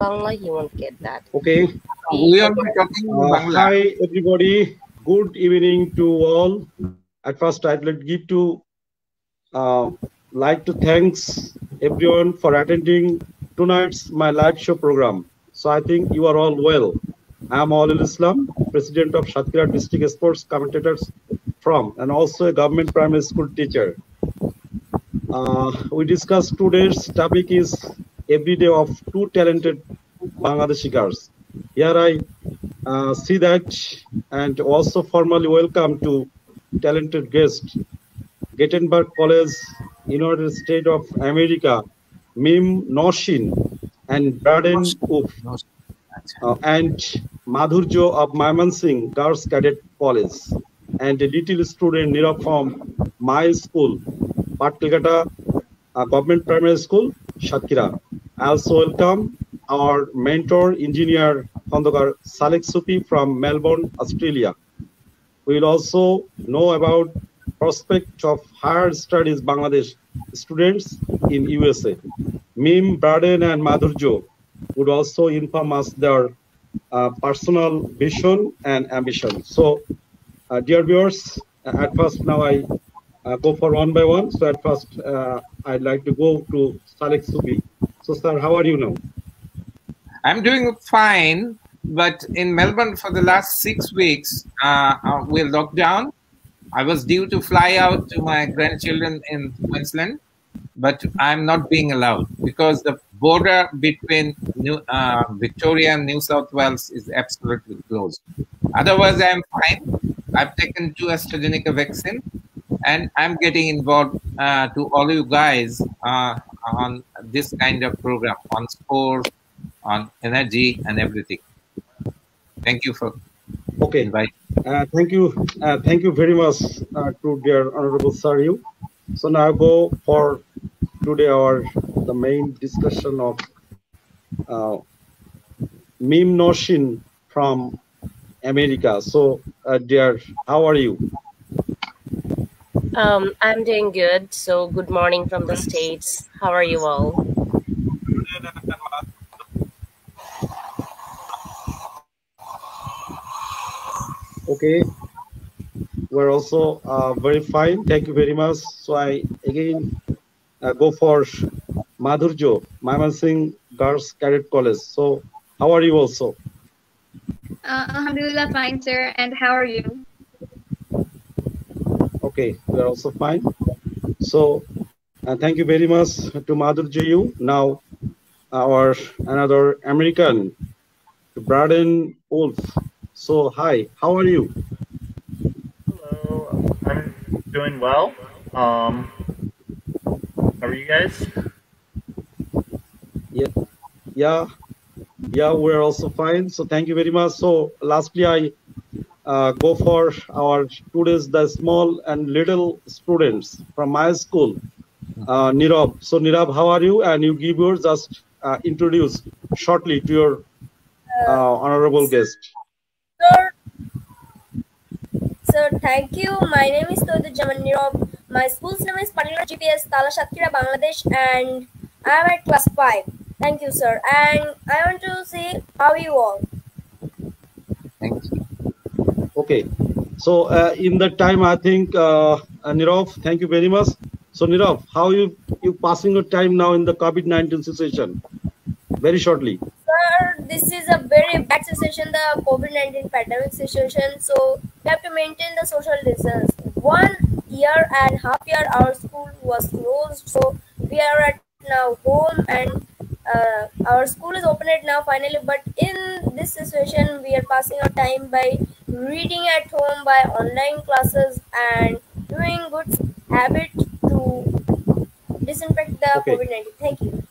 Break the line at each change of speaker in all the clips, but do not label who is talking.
Bangla, he won't get that.
Okay.
We are talking Bangla.
Hi, everybody. Good evening to all. At first, I'd like to thanks everyone for attending tonight's my live show program. So I think you are all well. I'm Oli Islam, President of Satkhira District Sports Commentators from, and also a government primary school teacher. We discussed today's topic is everyday of two talented Bangladeshi girls. Here I see that and also formally welcome to talented guest, Gettysburg College, United States of America, Meem Noshin and Braden and Madhurzo of Mymensingh Girls Cadet College, and a little student Nirab from my school, Patkelghata Government Primary School, Satkhira. I also welcome our mentor, engineer Saleque Sufi from Melbourne, Australia. We will also know about prospect of higher studies Bangladesh students in USA. Meem, Braden and Madhurzo would also inform us their personal vision and ambition. So, dear viewers, at first now I go for one by one. So at first, I'd like to go to Saleque Sufi. So, sir, how are you now?
I'm doing fine, but in Melbourne for the last 6 weeks, we're locked down. I was due to fly out to my grandchildren in Queensland, but I'm not being allowed because the border between Victoria and New South Wales is absolutely closed. Otherwise, I'm fine. I've taken 2 AstraZeneca vaccine, and I'm getting involved to all you guys on this kind of program, on sports, on energy and everything. Thank you for inviting.
Thank you very much to dear Honorable Sir. You. So now go for today the main discussion of Meem Noshin from America. So dear, how are you?
I'm doing good. So good morning from the States. How are you all?
Okay, we're also very fine. Thank you very much. So I again go for Madhurzo, Mymensingh Girls Cadet College. So how are you also?
Alhamdulillah, fine, sir. And how are you?
Okay, we are also fine. So thank you very much to Madhurzo. You now our another American, Braden Wolf. So hi, how are you?
Hello, I'm doing well. How are you guys?
Yeah, we're also fine. So thank you very much. So lastly, I go for our students, the small and little students from my school, Nirab. So Nirab, how are you? And you give your just introduce shortly to your honorable guest.
Sir, thank you. My name is Nirab. My school's name is Patkelghata GPS, Tala, Satkhira, Bangladesh, and I am at class 5. Thank you, sir. And I want to see how you all.
Thank you.
Okay. So in that time, I think Nirab, thank you very much. So Nirab, how you passing your time now in the COVID-19 situation? Very shortly.
Sir, this is a very bad situation, the COVID-19 pandemic situation. So we have to maintain the social distance. 1 year and half year our school was closed. So we are at now home and our school is open at now finally. But in this situation, we are passing our time by reading at home, by online classes, and doing good habit to disinfect the COVID-19. Thank you.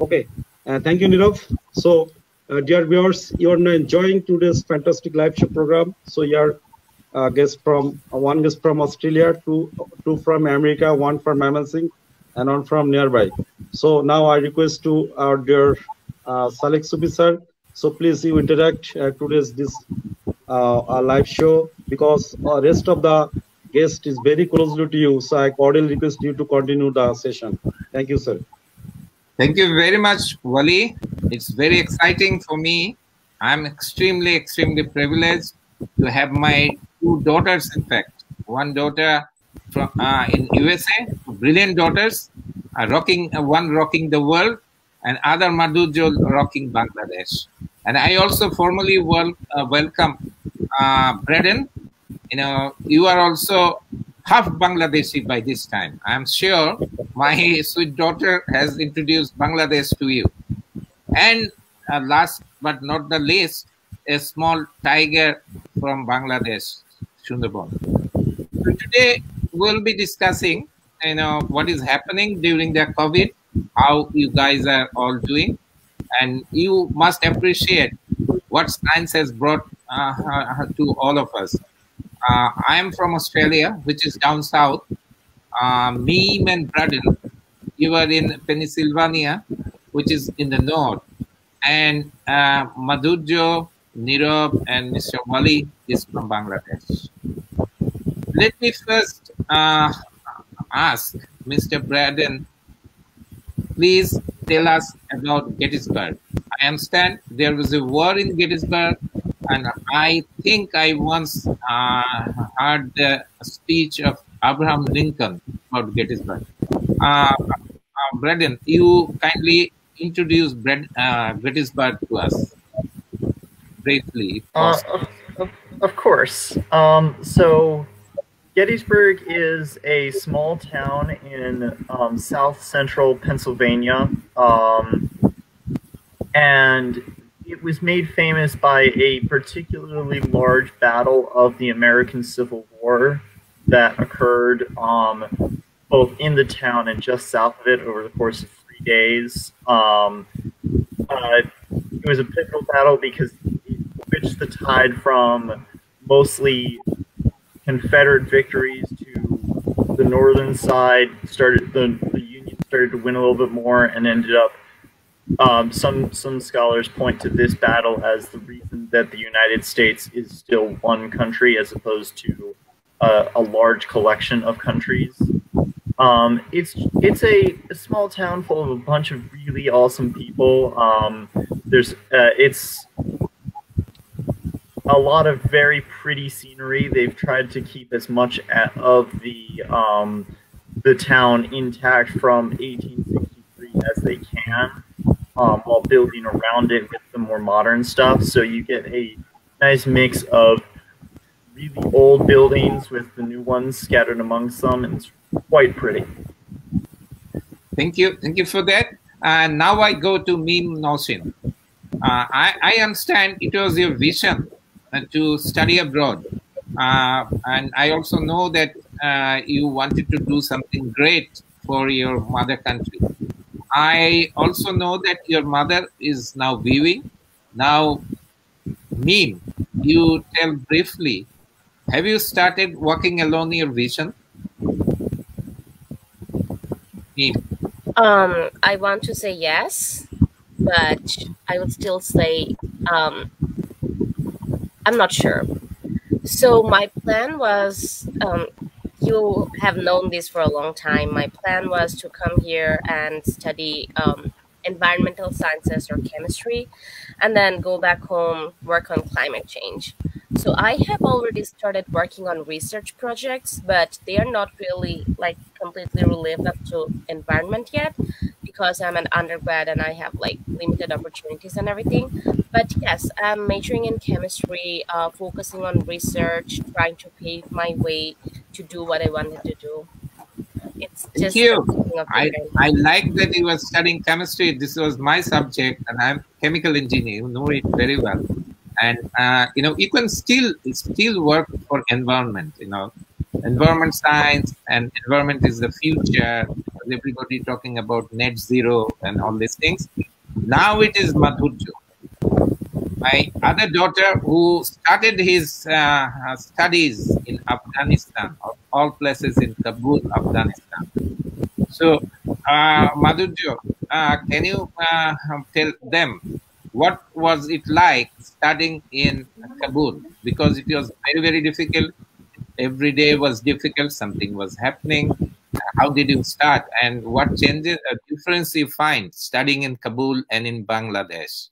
Okay. Thank you, Nirab. So, dear viewers, you are now enjoying today's fantastic live show program. So, your guest from one guest from Australia, two from America, one from Mymensingh, and one from nearby. So now I request to our dear Saleque Sufi sir. So please you interact today's this live show because rest of the guest is very closely to you. So I cordially request you to continue the session. Thank you, sir.
Thank you very much, Wali. It's very exciting for me. I'm extremely, extremely privileged to have my two daughters, in fact. One daughter from in USA, brilliant daughters, one rocking the world, and other Madhurzo rocking Bangladesh. And I also formally welcome Braden. You know, you are also half Bangladeshi by this time. I'm sure my sweet daughter has introduced Bangladesh to you. And last but not the least, a small tiger from Bangladesh, Sundarban. So today we'll be discussing, you know, what is happening during the COVID, how you guys are all doing, and you must appreciate what science has brought to all of us. I am from Australia, which is down south. Meem and Braden, you are in Pennsylvania, which is in the north. And Madhurzo, Nirab, and Mr. Wali is from Bangladesh. Let me first ask Mr. Braden, please tell us about Gettysburg. I understand there was a war in Gettysburg, and I think I once heard the speech of Abraham Lincoln about Gettysburg. Braden, you kindly introduce Gettysburg to us briefly, if possible.
Of course. So Gettysburg is a small town in south central Pennsylvania, and it was made famous by a particularly large battle of the American Civil War that occurred both in the town and just south of it over the course of 3 days. It was a pivotal battle because it switched the tide from mostly Confederate victories to the northern side. The Union started to win a little bit more and ended up. Some scholars point to this battle as the reason that the United States is still one country as opposed to a large collection of countries. It's a small town full of a bunch of really awesome people. It's a lot of very pretty scenery. They've tried to keep as much of the town intact from 1863 as they can, while building around it with the more modern stuff. So you get a nice mix of really old buildings with the new ones scattered amongst them, and it's quite pretty.
Thank you for that. And now I go to Meem Noshin. I understand it was your vision to study abroad, and I also know that you wanted to do something great for your mother country. I also know that your mother is now viewing. Now, Meem, you tell briefly, have you started working along your vision? Meem.
I want to say yes, but I would still say I'm not sure. So my plan was, you have known this for a long time. My plan was to come here and study environmental sciences or chemistry, and then go back home, work on climate change. So I have already started working on research projects, but they are not really like completely related up to environment yet, because I'm an undergrad and I have like limited opportunities and everything. But yes, I'm majoring in chemistry, focusing on research, trying to pave my way to do what I wanted to do. It's
Thank
just
you.
something of the
I like that you were studying chemistry. This was my subject, and I'm chemical engineer. You know it very well. And you know, you can still work for environment. You know, environment science and environment is the future. Everybody talking about net zero and all these things. Now it is Madhurzo, my other daughter, who started his studies in Afghanistan, of all places in Kabul, Afghanistan. So, Madhurzo, can you tell them what was it like studying in Kabul? Because it was very, very difficult. Every day was difficult. Something was happening. How did you start? And what changes? difference you find studying in Kabul and in Bangladesh?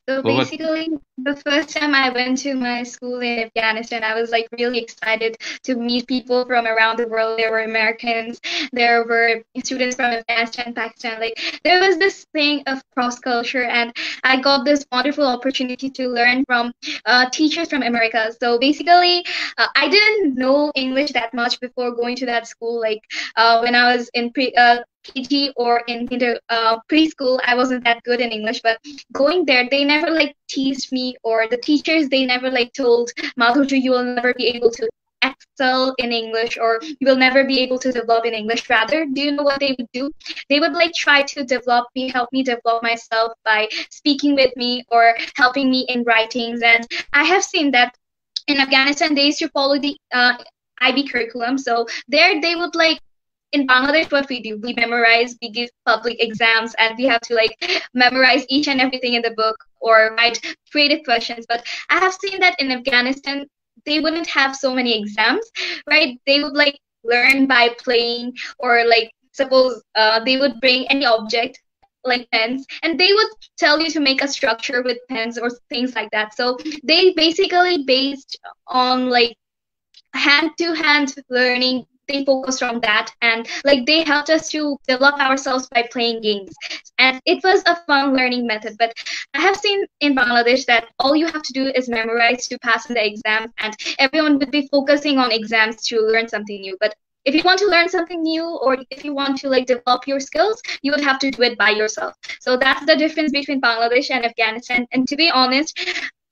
So basically, the first time I went to my school in Afghanistan, I was like really excited to meet people from around the world. There were Americans, there were students from Afghanistan, Pakistan. Like there was this thing of cross culture, and I got this wonderful opportunity to learn from teachers from America. So basically, I didn't know English that much before going to that school. Like when I was in KG or in preschool, I wasn't that good in English, but going there, they never like teased me, or the teachers, they never like told Madhurzo, you will never be able to excel in English, or you will never be able to develop in English. Rather, do you know what they would do? They would like try to develop me, help me develop myself by speaking with me or helping me in writings. And I have seen that in Afghanistan, they used to follow the IB curriculum. So there they would like, in Bangladesh, what we do, we memorize, we give public exams, and we have to like memorize each and everything in the book or write creative questions. But I have seen that in Afghanistan, they wouldn't have so many exams, right? They would like learn by playing, or like suppose they would bring any object like pens, and they would tell you to make a structure with pens or things like that. So they basically based on like hand-to-hand learning. They focused on that, and like they helped us to develop ourselves by playing games, and it was a fun learning method. But I have seen in Bangladesh that all you have to do is memorize to pass in the exams, and everyone would be focusing on exams to learn something new. But if you want to learn something new, or if you want to like develop your skills, you would have to do it by yourself. So that's the difference between Bangladesh and Afghanistan. And to be honest,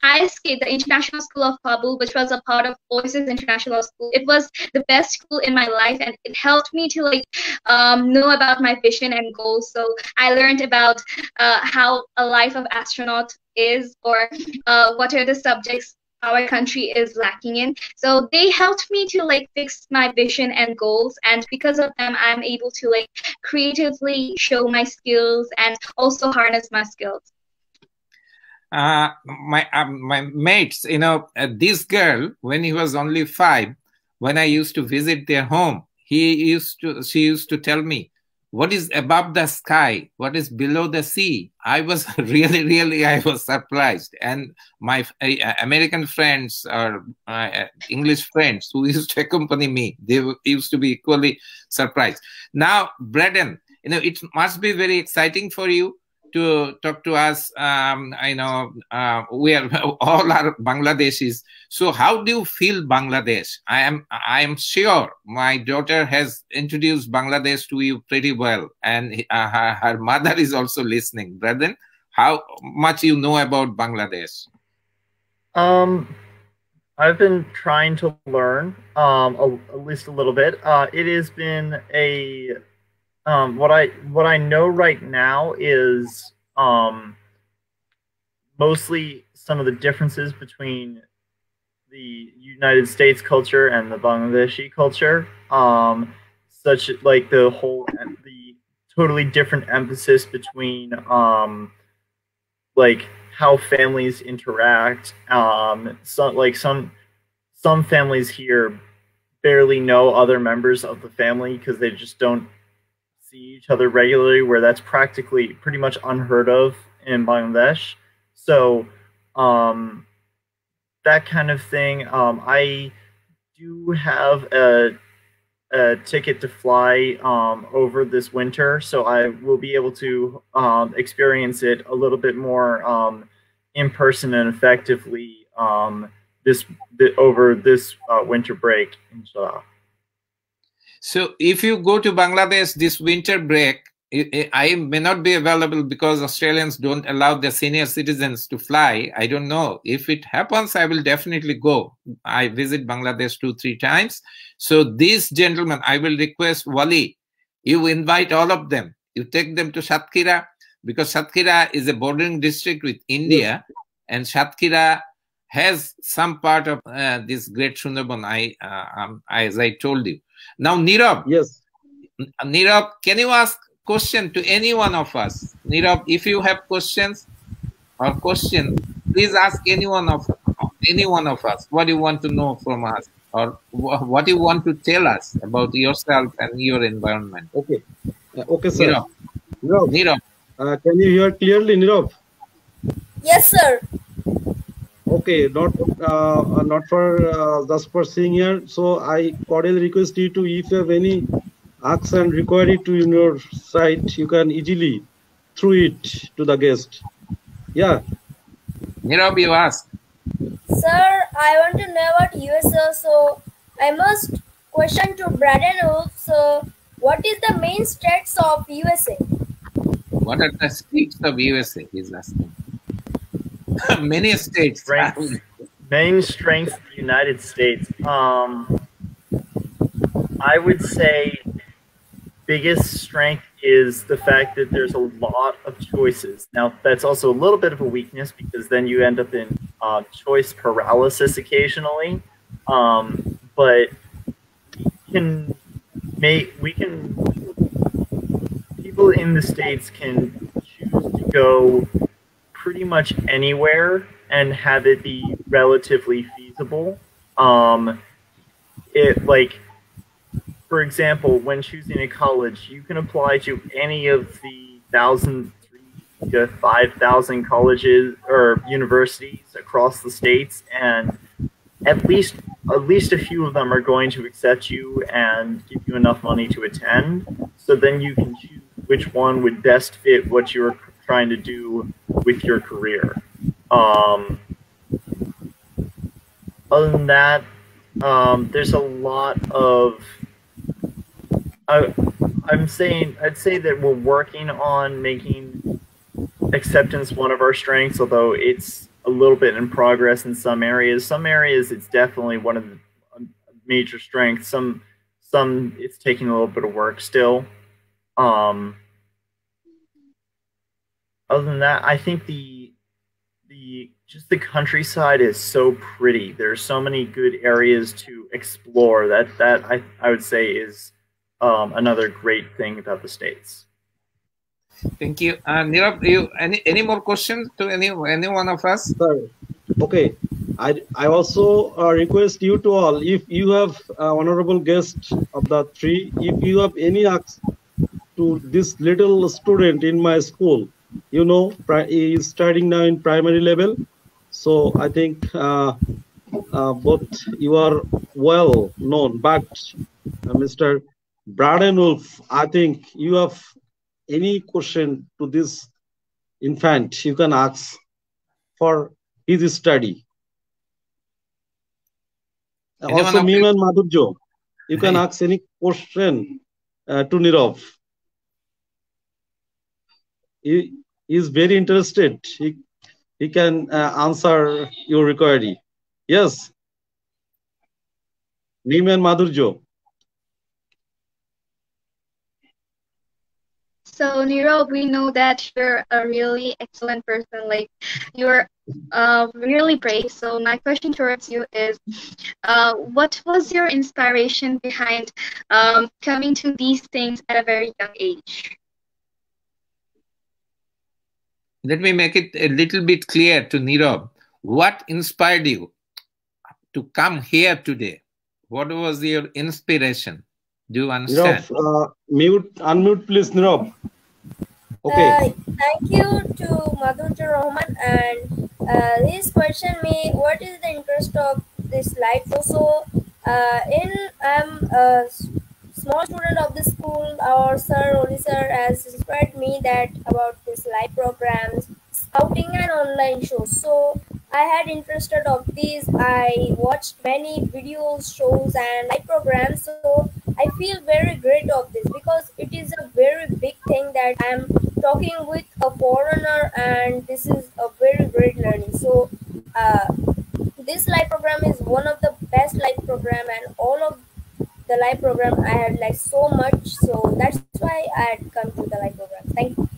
ISK, the International School of Kabul, which was a part of Oasis International School, it was the best school in my life, and it helped me to like know about my vision and goals. So I learned about how a life of astronaut is, or what are the subjects our country is lacking in. So they helped me to like fix my vision and goals, and because of them, I'm able to like creatively show my skills and also harness my skills.
My mates, you know, this girl, when he was only 5, when I used to visit their home, she used to tell me, what is above the sky, what is below the sea. I was really I was surprised. And my American friends or English friends who used to accompany me, they used to be equally surprised. Now, Braden, you know, it must be very exciting for you to talk to us. I know we are all are Bangladeshis. So how do you feel Bangladesh? I am sure my daughter has introduced Bangladesh to you pretty well, and her mother is also listening. Braden, how much you know about Bangladesh?
I've been trying to learn at least a little bit. It has been a what I know right now is mostly some of the differences between the United States culture and the Bangladeshi culture, such like the totally different emphasis between like how families interact. Some families here barely know other members of the family because they just don't see each other regularly, where that's practically pretty much unheard of in Bangladesh. So that kind of thing. I do have a ticket to fly over this winter, so I will be able to experience it a little bit more in person and effectively over this winter break, inshallah.
So if you go to Bangladesh this winter break, I may not be available because Australians don't allow their senior citizens to fly. I don't know. If it happens, I will definitely go. I visit Bangladesh 2-3 times. So these gentlemen, I will request Wali, you invite all of them. You take them to Satkhira, because Satkhira is a bordering district with India, and Satkhira has some part of this great Sundarban, as I told you. Now, Nirab.
Yes.
Nirab, can you ask question to any one of us? Nirab, if you have questions or questions, please ask any one of us. What you want to know from us, or what you want to tell us about yourself and your environment.
Okay. Okay, sir.
Nirab.
Nirab,
Nirab.
can you hear clearly, Nirab?
Yes, sir.
Okay, not for just for seeing here. So I cordially request you to, if you have any asks and require to in your site, you can easily through it to the guest. Yeah.
Nirab, you ask.
Sir, I want to know about USA, so I must question to Braden Wolf. So, what is the main states of USA?
What are the states of USA? He's asking. Many states.
Main strengths of the United States. I would say biggest strength is the fact that there's a lot of choices. Now, that's also a little bit of a weakness because then you end up in choice paralysis occasionally. But people in the States can choose to go pretty much anywhere and have it be relatively feasible. For example, when choosing a college, you can apply to any of the 1,000 to 5,000 colleges or universities across the states, and at least a few of them are going to accept you and give you enough money to attend. So then you can choose which one would best fit what you're trying to do with your career. Other than that, there's a lot of I'd say that we're working on making acceptance one of our strengths, although it's a little bit in progress in some areas. Some areas it's definitely one of the major strengths. Some it's taking a little bit of work still. Other than that, I think just the countryside is so pretty. There's so many good areas to explore that I would say is another great thing about the States.
Thank you. Nirab, any more questions to any one of us?
Sir, okay. I also request you to all, if you have honorable guest of the three, if you have any ask to this little student in my school, he is studying now in primary level. So I think both you are well known, but Mr. Braden Wolf, I think you have any question to this infant, you can ask for his study. Also, Meem and Madhurzo, you can ask any question to Nirab. He is very interested. He can answer your requirement. Yes. Meem and Madhurzo.
So Nirab, we know that you're a really excellent person. Like you're really brave. So my question towards you is, what was your inspiration behind coming to these things at a very young age?
Let me make it a little bit clear to Nirab. What inspired you to come here today? What was your inspiration? Do you understand?
Nirab, unmute please, Nirab. Okay.
Thank you to Madhurzo Rahman, and this question me, what is the interest of this life? So, I'm a small student of the school. Our sir, Oli Sir, has inspired me that about this live programs, scouting and online shows. So I had interested of these. I watched many videos, shows and live programs. So I feel very great of this because it is a very big thing that I'm talking with a foreigner, and this is a very great learning. So this live program is one of the best live program, and all of the live program I had liked so much. So that's why I had come to the live program. Thank you.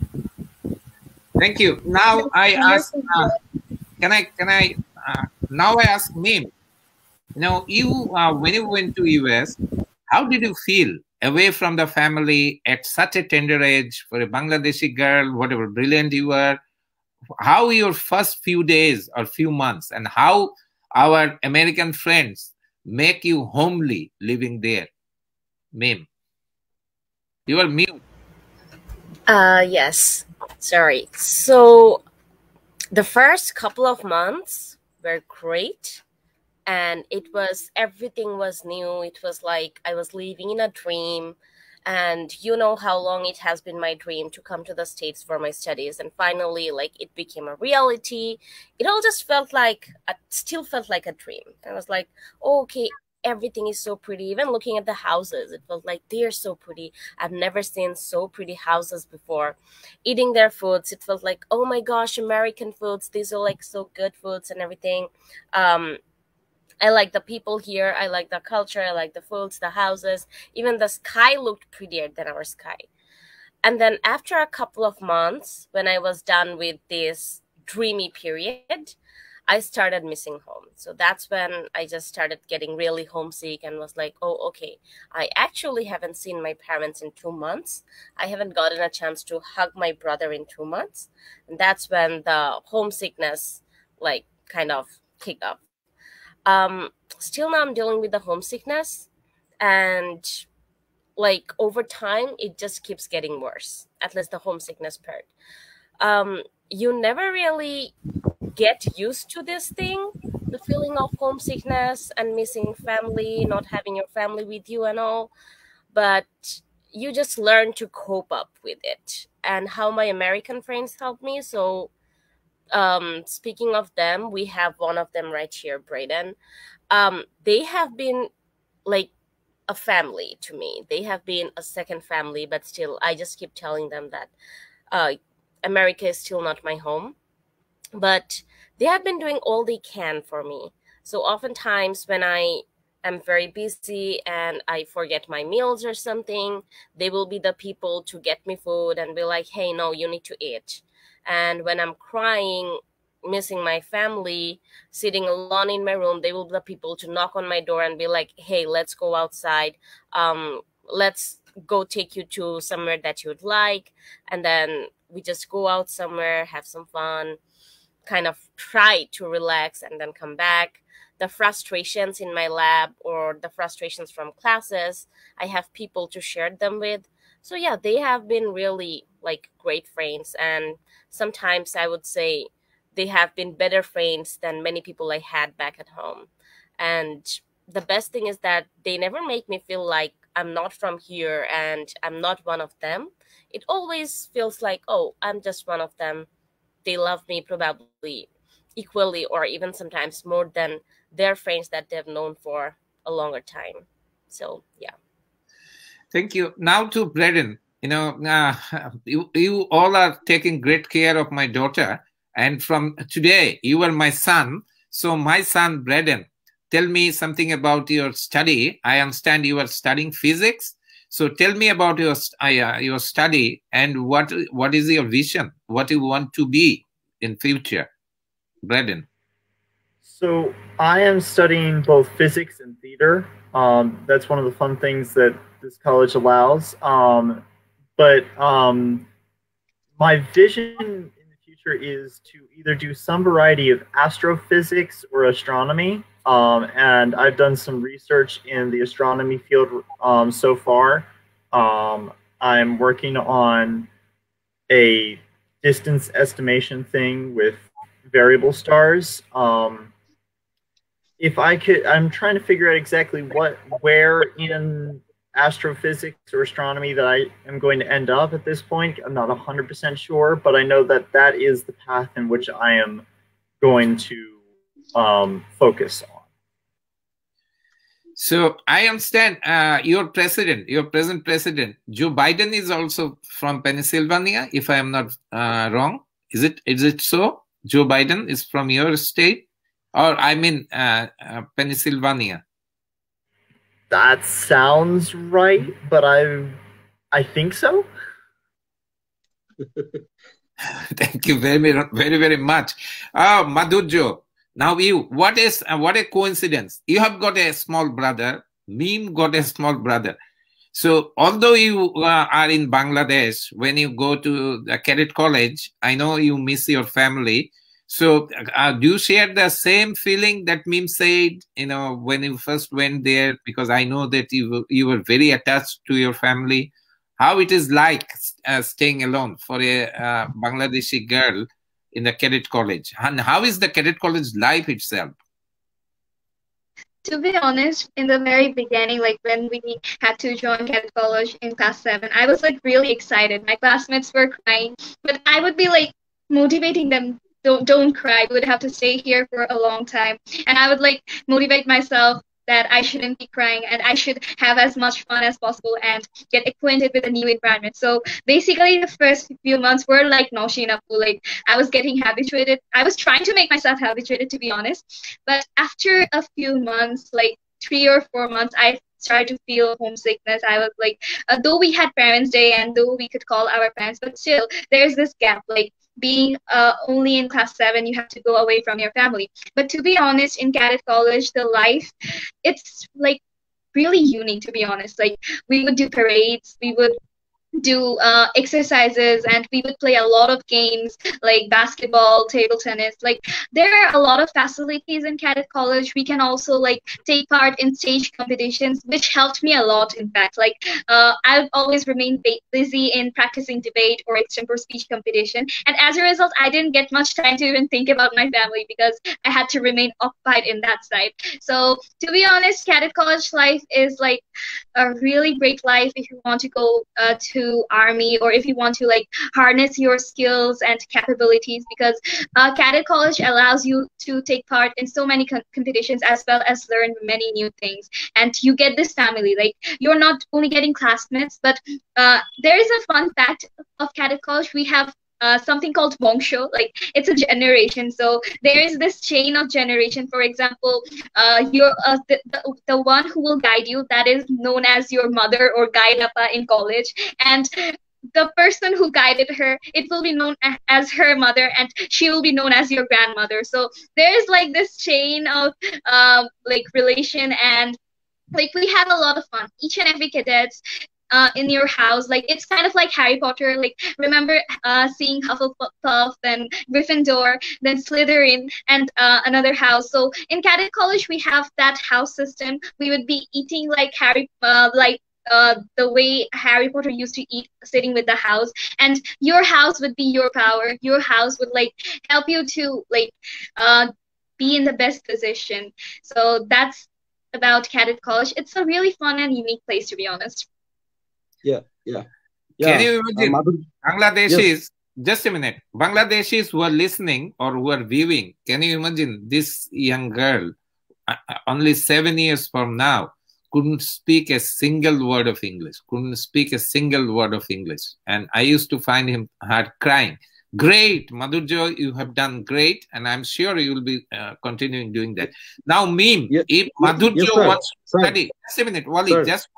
Thank you. Now I ask. Now I ask Meem. You when you went to US, how did you feel away from the family at such a tender age for a Bangladeshi girl, whatever brilliant you were? How your first few days or few months, and how our American friends make you homely living there? Meem, you are mute.
Yes. Sorry. So the first couple of months were great, and everything was new. It was like I was living in a dream. And you know how long it has been my dream to come to the States for my studies, and finally, like, it became a reality. It all just still felt like a dream. I was like, oh, okay, everything is so pretty. Even looking at the houses, it felt like they're so pretty. I've never seen so pretty houses before. Eating their foods, it felt like, oh my gosh, American foods, these are like so good foods and everything. I like the people here. I like the culture. I like the foods, the houses. Even the sky looked prettier than our sky. And then after a couple of months, when I was done with this dreamy period, I started missing home. So that's when I just started getting really homesick and was like, oh, okay, I actually haven't seen my parents in 2 months. I haven't gotten a chance to hug my brother in 2 months. And that's when the homesickness, like, kind of kicked up. Still now I'm dealing with the homesickness, and like over time it just keeps getting worse, at least the homesickness part. You never really get used to this thing, the feeling of homesickness and missing family, not having your family with you and all, but you just learn to cope up with it. And how my American friends help me. So speaking of them, we have one of them right here, Braden. They have been like a family to me. They have been a second family, but still, I just keep telling them that America is still not my home. But they have been doing all they can for me. So oftentimes when I am very busy and I forget my meals or something, they will be the people to get me food and be like, hey, no, you need to eat. And when I'm crying, missing my family, sitting alone in my room, they will be the people to knock on my door and be like, hey, let's go outside. Let's go take you to somewhere that you'd like. And then we just go out somewhere, have some fun, kind of try to relax and then come back. The frustrations in my lab or the frustrations from classes, I have people to share them with. So yeah, they have been really like great friends. And sometimes I would say they have been better friends than many people I had back at home. And the best thing is that they never make me feel like I'm not from here and I'm not one of them. It always feels like, oh, I'm just one of them. They love me probably equally or even sometimes more than their friends that they've known for a longer time. So, yeah.
Thank you. Now to Braden. You know, you all are taking great care of my daughter. And from today, you are my son. So my son, Braden, tell me something about your study. I understand you are studying physics. So tell me about your study and what is your vision? What you want to be in future, Braden?
So I am studying both physics and theater. That's one of the fun things that this college allows. But my vision in the future is to either do some variety of astrophysics or astronomy. And I've done some research in the astronomy field so far. I'm working on a distance estimation thing with variable stars. If I could, I'm trying to figure out exactly where in astrophysics or astronomy that I am going to end up at this point. I'm not 100% sure, but I know that that is the path in which I am going to focus on.
So I understand your present president, Joe Biden, is also from Pennsylvania, if I am not wrong. Is it so? Joe Biden is from your state? Or I mean Pennsylvania.
That sounds right, but I think so.
Thank you very much. Madhurzo, now what a coincidence. You have got a small brother. Meem got a small brother. So although you are in Bangladesh, when you go to the Cadet College, I know you miss your family. So do you share the same feeling that Meem said, you know, when you first went there? Because I know that you were very attached to your family. how it is like staying alone for a Bangladeshi girl in the Cadet College, and how is the Cadet College life itself?
To be honest, in the very beginning, like when we had to join Cadet College in class 7, I was like really excited. My classmates were crying, but I would be like motivating them, don't cry. We would have to stay here for a long time. And I would like motivate myself that I shouldn't be crying and I should have as much fun as possible and get acquainted with a new environment. So basically the first few months were like Noshin Apu, like I was getting habituated. I was trying to make myself habituated, to be honest. But after a few months, like 3 or 4 months, I started to feel homesickness. I was like, though we had Parents' Day and though we could call our parents, but still there's this gap, like being only in class 7, you have to go away from your family. But to be honest, in Cadet College, the life, it's like really unique, to be honest. Like we would do parades, we would do exercises, and we would play a lot of games like basketball, table tennis. Like there are a lot of facilities in Cadet College. We can also like take part in stage competitions, which helped me a lot, in fact. Like I've always remained busy in practicing debate or extempore speech competition, and as a result I didn't get much time to even think about my family because I had to remain occupied in that side. So to be honest, Cadet College life is like a really great life if you want to go to army, or if you want to like harness your skills and capabilities, because Cadet College allows you to take part in so many competitions as well as learn many new things. And you get this family, like you're not only getting classmates, but there is a fun fact of Cadet College. We have something called bongsho, like it's a generation. So there is this chain of generation. For example, you're the one who will guide you, that is known as your mother or guide appa in college, and the person who guided her, it will be known as her mother, and she will be known as your grandmother. So there is like this chain of like relation, and like we have a lot of fun. Each and every cadets in your house, like it's kind of like Harry Potter. Like remember seeing Hufflepuff, then Gryffindor, then Slytherin, and another house. So in Cadet College we have that house system. We would be eating like the way Harry Potter used to eat, sitting with the house, and your house would be your power. Your house would like help you to like be in the best position. So that's about Cadet College. It's a really fun and unique place, to be honest.
Yeah.
Can you imagine Bangladeshis?
Yes.
Just a minute. Bangladeshis who are listening or who are viewing, can you imagine this young girl, only 7 years from now, couldn't speak a single word of English, And I used to find her crying. Great, Madhurzo, you have done great, and I'm sure you will be continuing doing that. Now, Meem, if Madhurzo wants to study, just a minute, Wali, just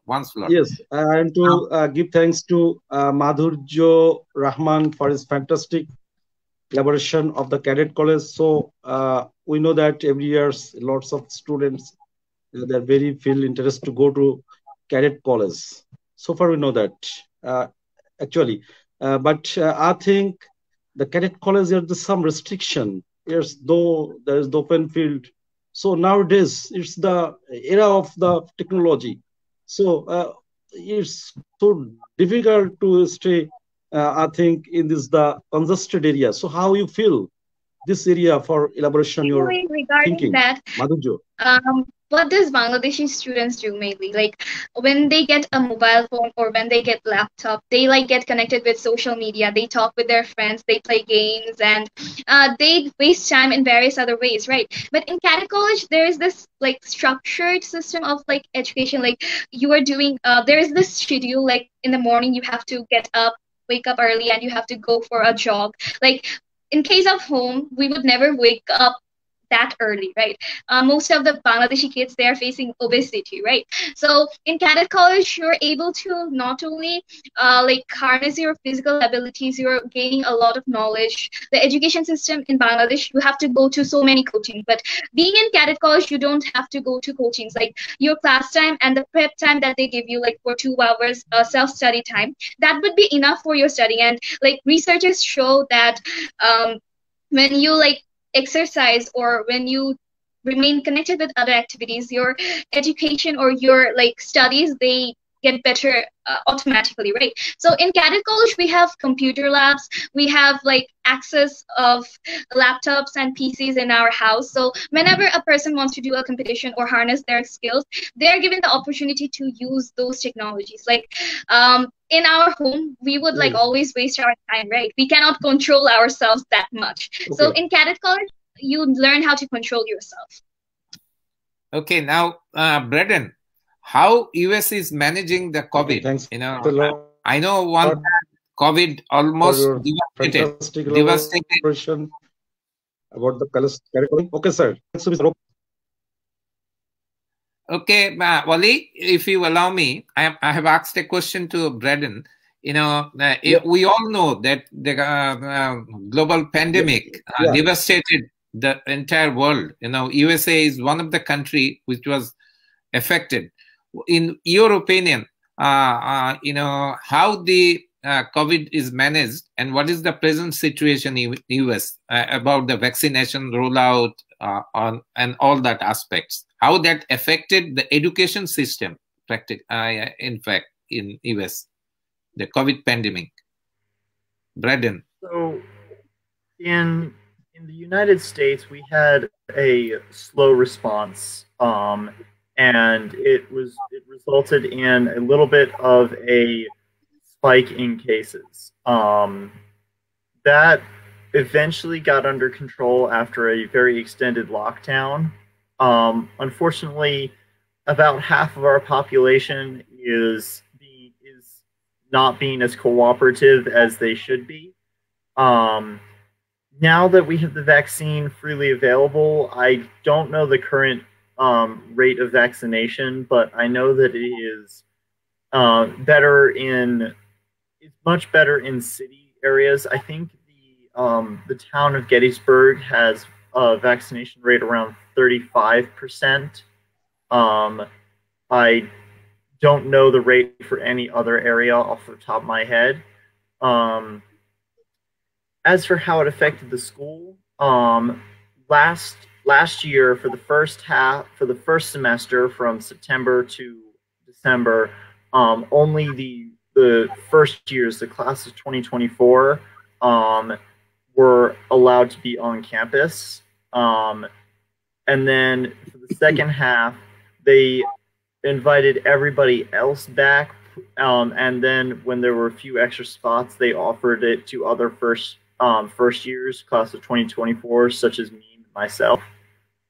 one slot.
Yes, I am to give thanks to Madhurzo Rahman for his fantastic elaboration of the Cadet College. So we know that every year lots of students they're very feel interest to go to Cadet College. So far we know that actually. But I think the Cadet College, there's some restriction. Yes, though there is the open field. So nowadays, it's the era of the technology. So it's so difficult to stay, I think, in the congested area. So how you feel this area for elaboration your
regarding
thinking,
that,
Madhurzo?
What does Bangladeshi students do mainly? Like when they get a mobile phone or when they get laptop, they like get connected with social media. They talk with their friends, they play games, and they waste time in various other ways, right? But in Cadet College, there is this like structured system of like education. Like you are doing, there is this schedule. Like in the morning, you have to wake up early, and you have to go for a jog. Like in case of home, we would never wake up that early, right? Most of the Bangladeshi kids, they are facing obesity, right? So in Cadet College, you're able to not only like harness your physical abilities, you're gaining a lot of knowledge. The education system in Bangladesh, you have to go to so many coaching, but being in Cadet College, you don't have to go to coachings. Like your class time and the prep time that they give you, like for 2 hours self-study time, that would be enough for your studying. And like researchers show that when you like exercise or when you remain connected with other activities, your education or your like studies, they get better automatically, right? So in Cadet College, we have computer labs, we have like access of laptops and PCs in our house. So whenever a person wants to do a competition or harness their skills, they're given the opportunity to use those technologies. Like in our home, we would like always waste our time, right? We cannot control ourselves that much.
Okay.
So in Cadet College, you learn how to control yourself.
Okay, now Braden, how US is managing the COVID?
Thanks.
I know one COVID almost devastated.
About the colors. Okay, sir.
Okay, Wali, if you allow me, I have asked a question to Braden. We all know that the global pandemic devastated the entire world. USA is one of the country which was affected. In your opinion, how the COVID is managed and what is the present situation in US about the vaccination rollout and all that aspects? How that affected the education system, in fact, in US, the COVID pandemic? Braden.
So in the United States, we had a slow response, and it resulted in a little bit of a spike in cases. That eventually got under control after a very extended lockdown. Unfortunately, about half of our population is not being as cooperative as they should be. Now that we have the vaccine freely available, I don't know the current rate of vaccination, but I know that it is it's much better in city areas. I think the town of Gettysburg has a vaccination rate around 35%. I don't know the rate for any other area off the top of my head. As for how it affected the school, last year for the first semester from September to December, only the first years, the class of 2024, were allowed to be on campus. And then for the second half, they invited everybody else back. And then when there were a few extra spots, they offered it to other first years, class of 2024, such as me and myself.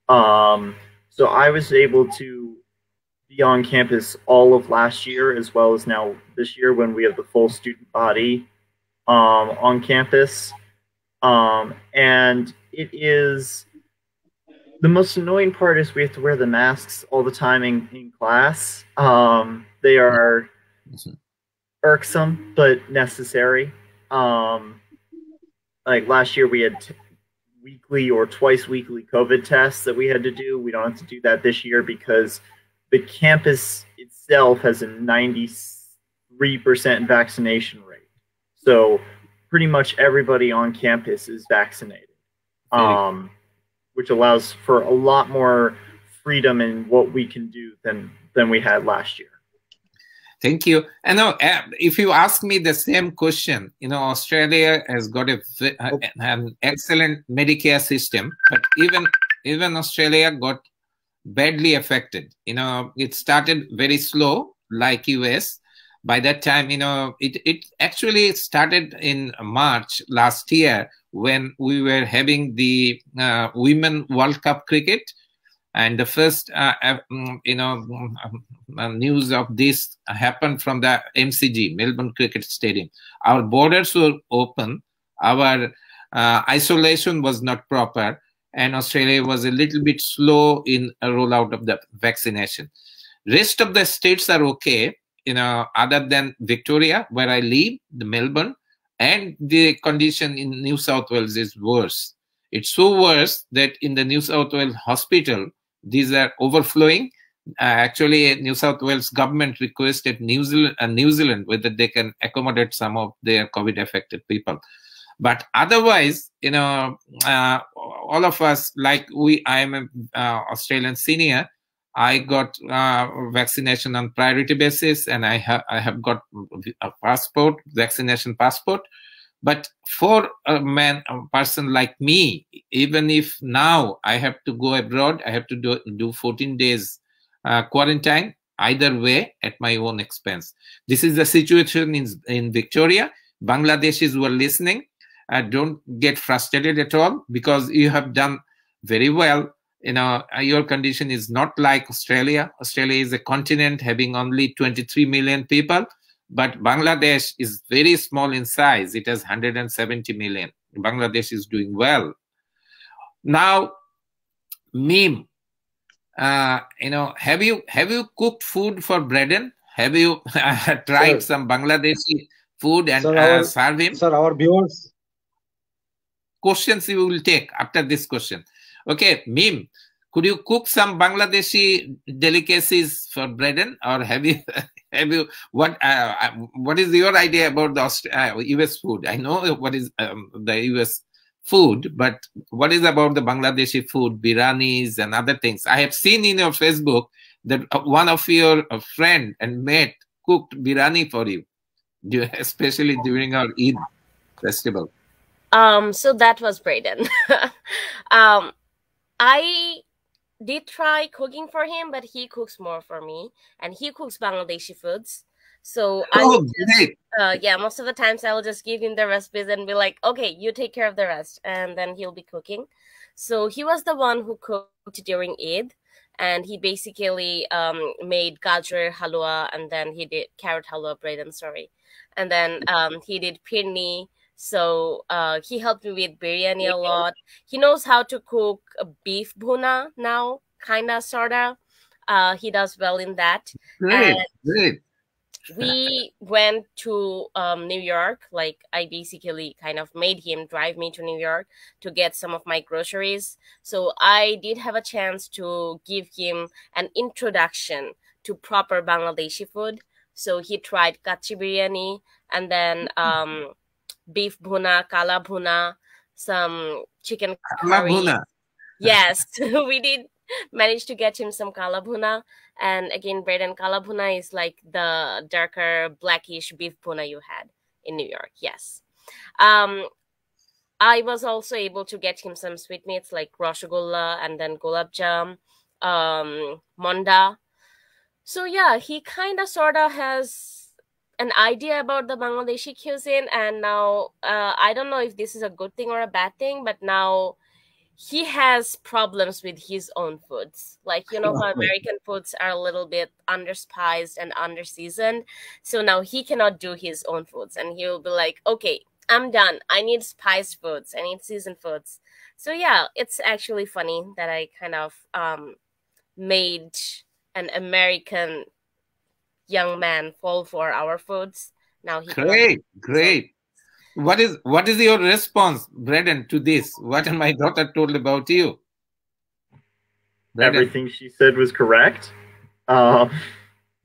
So I was able to be on campus all of last year, as well as now this year when we have the full student body on campus. And it is, the most annoying part is we have to wear the masks all the time in class. They are irksome, but necessary. Like last year we had weekly or twice weekly COVID tests that we had to do. We don't have to do that this year because the campus itself has a 93% vaccination rate. So pretty much everybody on campus is vaccinated, which allows for a lot more freedom in what we can do than we had last year.
Thank you. And now, if you ask me the same question, Australia has got an excellent Medicare system, but even Australia got badly affected. It started very slow, like US. By that time, it actually started in March last year when we were having the Women World Cup cricket. And the first, news of this happened from the MCG, Melbourne Cricket Stadium. Our borders were open. Our isolation was not proper. And Australia was a little bit slow in a rollout of the vaccination. Rest of the states are okay, other than Victoria, where I live, the Melbourne, and the condition in New South Wales is worse. It's so worse that in the New South Wales hospital, these are overflowing. Actually, New South Wales government requested New Zealand whether they can accommodate some of their COVID-affected people. But otherwise, all of us, like I am an Australian senior, I got vaccination on priority basis, and I have got a passport, vaccination passport. But for a person like me, even if now I have to go abroad, I have to do 14 days quarantine, either way, at my own expense. This is the situation in Victoria. Bangladeshis who are listening, don't get frustrated at all, because you have done very well. You know, your condition is not like Australia. Australia is a continent having only 23 million people. But Bangladesh is very small in size. It has 170 million. Bangladesh is doing well. Now, Meem, you know, have you cooked food for Braden? Have you tried some Bangladeshi food and serve him?
Sir, our viewers.
Questions you will take after this question. Okay, Meem, could you cook some Bangladeshi delicacies for Braden, or have you? What is your idea about the US food? I know what is the US food, but what is about the Bangladeshi food, biryanis and other things? I have seen in your Facebook that one of your friend and mate cooked biryani for you, especially during our Eid festival.
So that was Braden. I did try cooking for him, but he cooks more for me, and he cooks Bangladeshi foods. So yeah, most of the times I'll just give him the recipes and be like, okay, you take care of the rest, and then he'll be cooking. So he was the one who cooked during Eid, and he basically made gajar halwa, and then he did carrot halwa, Braden, sorry, and then he did pirni. So he helped me with biryani a lot. He knows how to cook beef bhuna now, kinda, sorta. He does well in that.
Great.
We went to New York. Like, I basically kind of made him drive me to New York to get some of my groceries. So I did have a chance to give him an introduction to proper Bangladeshi food. So he tried kachi biryani, and then beef bhuna, kala bhuna, some chicken curry. Yes, we did manage to get him some kala bhuna. And again, Braden, kala bhuna is like the darker blackish beef bhuna you had in New York. Yes. I was also able to get him some sweetmeats like rasgulla and then gulab jam, monda. So yeah, he kind of sort of has an idea about the Bangladeshi cuisine, and now I don't know if this is a good thing or a bad thing, but now he has problems with his own foods. Like, you know how American foods are a little bit underspiced and underseasoned. So now he cannot do his own foods, and he'll be like, okay, I'm done. I need spiced foods. I need seasoned foods. So yeah, it's actually funny that I kind of made an American young man fall for our foods. Now he
great. What is your response, Braden, to this? What my daughter told about you?
Braden. Everything she said was correct. I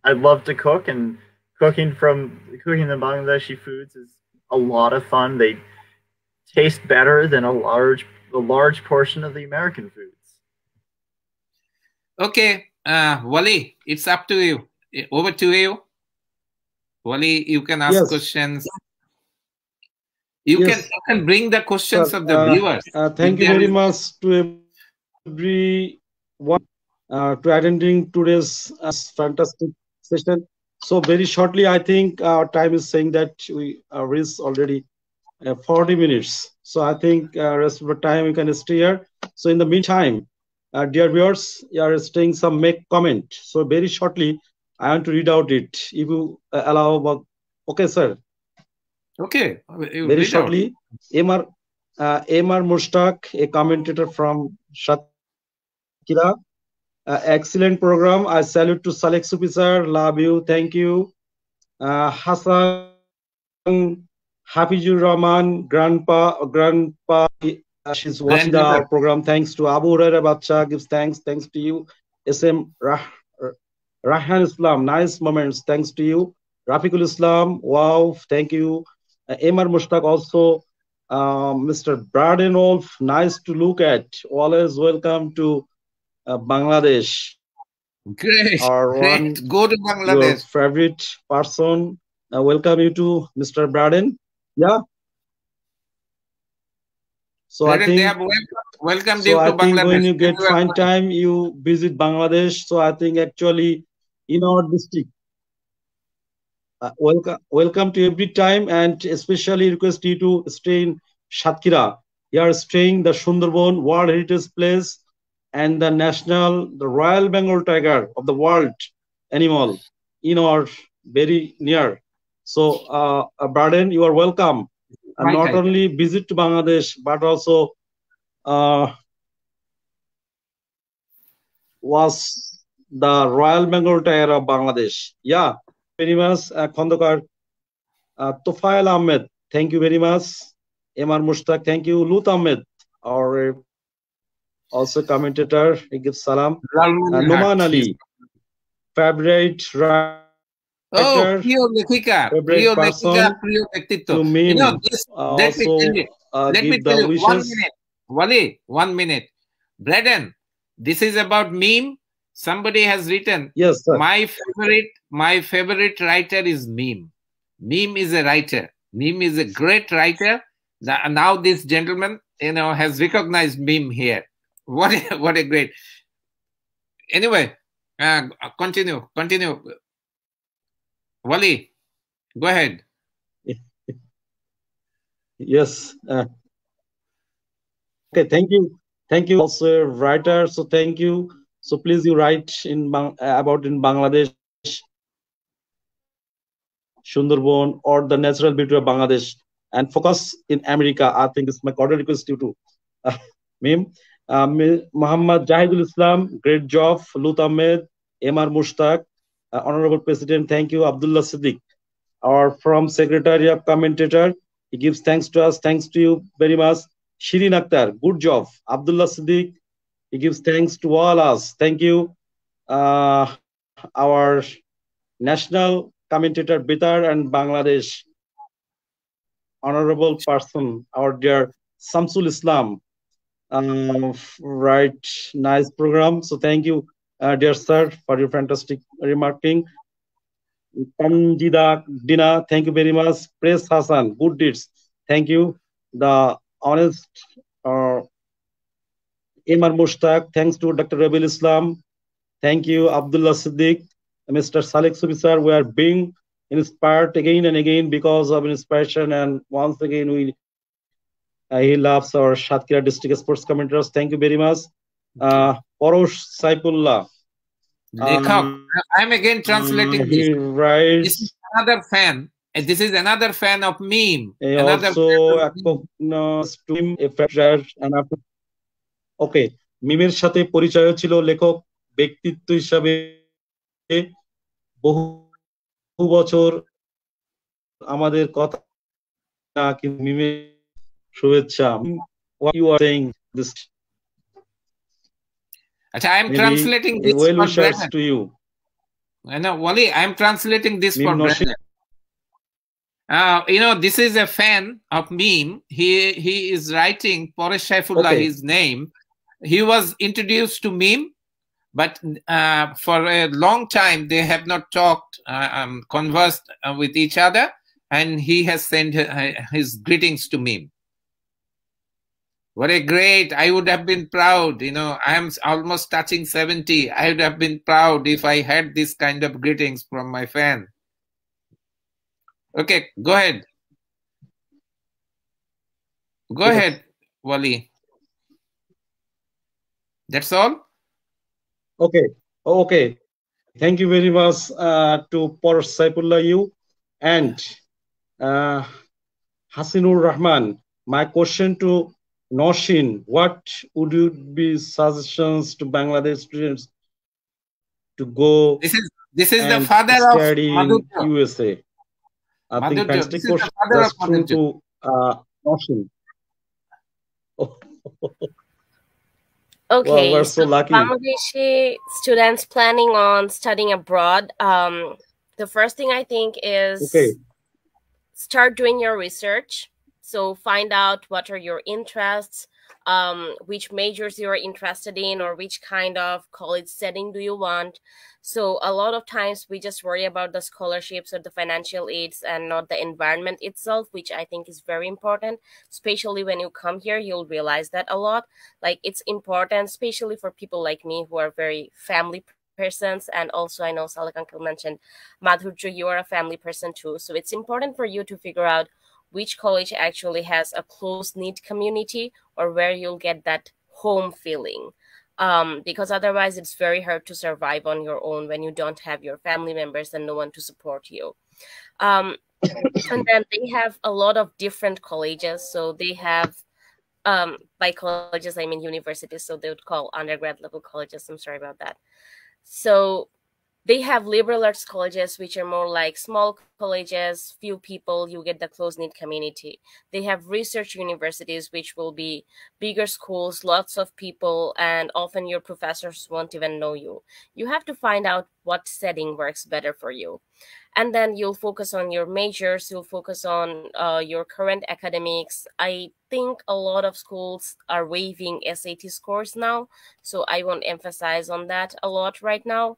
love to cook, and cooking the Bangladeshi foods is a lot of fun. They taste better than a large portion of the American foods.
Okay, Wali, it's up to you. Over to you. Wali, you can ask questions. You can bring the questions of the viewers.
Thank you very much to everyone to attending today's fantastic session. So very shortly, I think our time is saying that we reached already 40 minutes. So I think rest of the time we can stay here. So in the meantime, dear viewers, you are staying some make comment. So very shortly, I want to read out it. If you allow, okay, sir.
Okay.
Very shortly, Mr. Mushtaq, a commentator from Satkhira. Excellent program. I salute to Saleque Sufi, sir. Love you. Thank you. Hassan Hafizur Rahman, grandpa. She's watching our program. Thanks to Abu Huraira Bacha. Gives thanks. Thanks to you. SM Rahan Islam. Nice moments. Thanks to you. Rafiqul Islam. Wow. Thank you. Mr. Mushtaq also. Mr. Braden Wolf. Nice to look at. Always welcome to Bangladesh.
Great,
Or one
great. Go to
your
Bangladesh.
favorite person. Welcome you to Mr. Braden. Yeah. So I
Braden, they
think
have welcomed you to
when
Bangladesh.
you
Where
get
you are
fine
going.
time, you visit Bangladesh. So I think actually in our district, welcome to every time, and especially request you to stay in Satkhira. You are staying the Sundarban World Heritage Place and the Royal Bengal Tiger of the world animal in our very near. So, Braden, you are welcome. And
Right,
not
right.
only visit to Bangladesh, but also was the Royal Bengal Tiger of Bangladesh. Yeah, very much, Khondokar. Tufail Ahmed, thank you very much. Emar Mushtaq, thank you. Lut Ahmed, our also commentator, he gives salam. Numan Ali, favorite
Oh,
writer,
Priyo Lekhika,
favorite person
Priyo Bektitto.
to
You know,
meme.
this, let me tell
Also
you, let me
give
tell
the
you, 1
wishes.
minute. Wali, 1 minute. Braden, this is about meme. Somebody has written,
Yes, sir.
my favorite writer is Meme. Meme is a writer. Meme is a great writer. Now this gentleman, has recognized Meme here. What a great. Anyway, continue. Wali, go ahead.
Yes. Okay, thank you. Thank you. Also a writer, so thank you. So please you write about in Bangladesh, Sundarban, or the natural beauty of Bangladesh, and focus in America. I think it's my cordial request to you to Meme. Muhammad Jahidul Islam, great job. Lut Ahmed, Emar Mushtaq, Honorable President, thank you. Abdullah Siddiq, our from Secretary of Commentator, he gives thanks to us. Thanks to you very much. Shirin Akhtar, good job. Abdullah Siddiq, he gives thanks to all us. Thank you. Our national commentator Bitar and Bangladesh, honorable person, our dear Samsul Islam. Right, nice program. So thank you, dear sir, for your fantastic remarking. Tanjida Dina, thank you very much. Praise Hassan, good deeds. Thank you. The honest Emar Mushtaq, thanks to Dr. Rabil Islam. Thank you, Abdullah Siddiq, Mr. Saleque Sufi sir. We are being inspired again and again because of inspiration. And once again, he loves our Satkhira district sports commentators. Thank you very much. Porosh Saipullah.
I'm again translating this.
He writes.
This is another fan. This is another fan of Meme.
Also acknowledged to him a favorite and after. Okay, মিমের সাথে পরিচয় ছিল লেখক ব্যক্তিত্ব হিসাবে বহু বছর আমাদের কথা কিন্তু মিমের শুভেচ্ছা. What you are saying this?
I'm translating this
well
for
wishes
Braden.
to you.
No, Wali, I'm translating this
Meem
for
Noshin.
Braden. This is a fan of Meme. He is writing Poresh Saifullah, his name. He was introduced to Meme, but for a long time they have not talked, conversed with each other, and he has sent his greetings to Meme. What a great! I would have been proud. I am almost touching 70. I would have been proud if I had this kind of greetings from my fan. Okay, go ahead. Go ahead, Wali. That's all?
Okay. Thank you very much to Porosh Saipullah you and Hasinur Rahman. My question to Noshin, what would you be suggestions to Bangladesh students to go?
This is the father of Madhurzo.
USA. I think fantastic question. That's true to Noshin.
Okay,
wow, we're so lucky.
Bangladeshi students planning on studying abroad. The first thing I think is start doing your research. So find out what are your interests. which majors you're interested in, or which kind of college setting do you want. So a lot of times we just worry about the scholarships or the financial aids and not the environment itself, which I think is very important. Especially when you come here, you'll realize that a lot. Like, it's important, especially for people like me who are very family persons. And also, I know Saleque uncle mentioned, Madhurzo, you are a family person too. So it's important for you to figure out which college actually has a close-knit community, or where you'll get that home feeling. Because otherwise it's very hard to survive on your own when you don't have your family members and no one to support you. And then they have a lot of different colleges. So they have, by colleges, I mean universities. So they would call undergrad level colleges. I'm sorry about that. So they have liberal arts colleges, which are more like small colleges, few people, you get the close-knit community. They have research universities, which will be bigger schools, lots of people, and often your professors won't even know you. You have to find out what setting works better for you. And then you'll focus on your majors, you'll focus on your current academics. I think a lot of schools are waiving SAT scores now, so I won't emphasize on that a lot right now.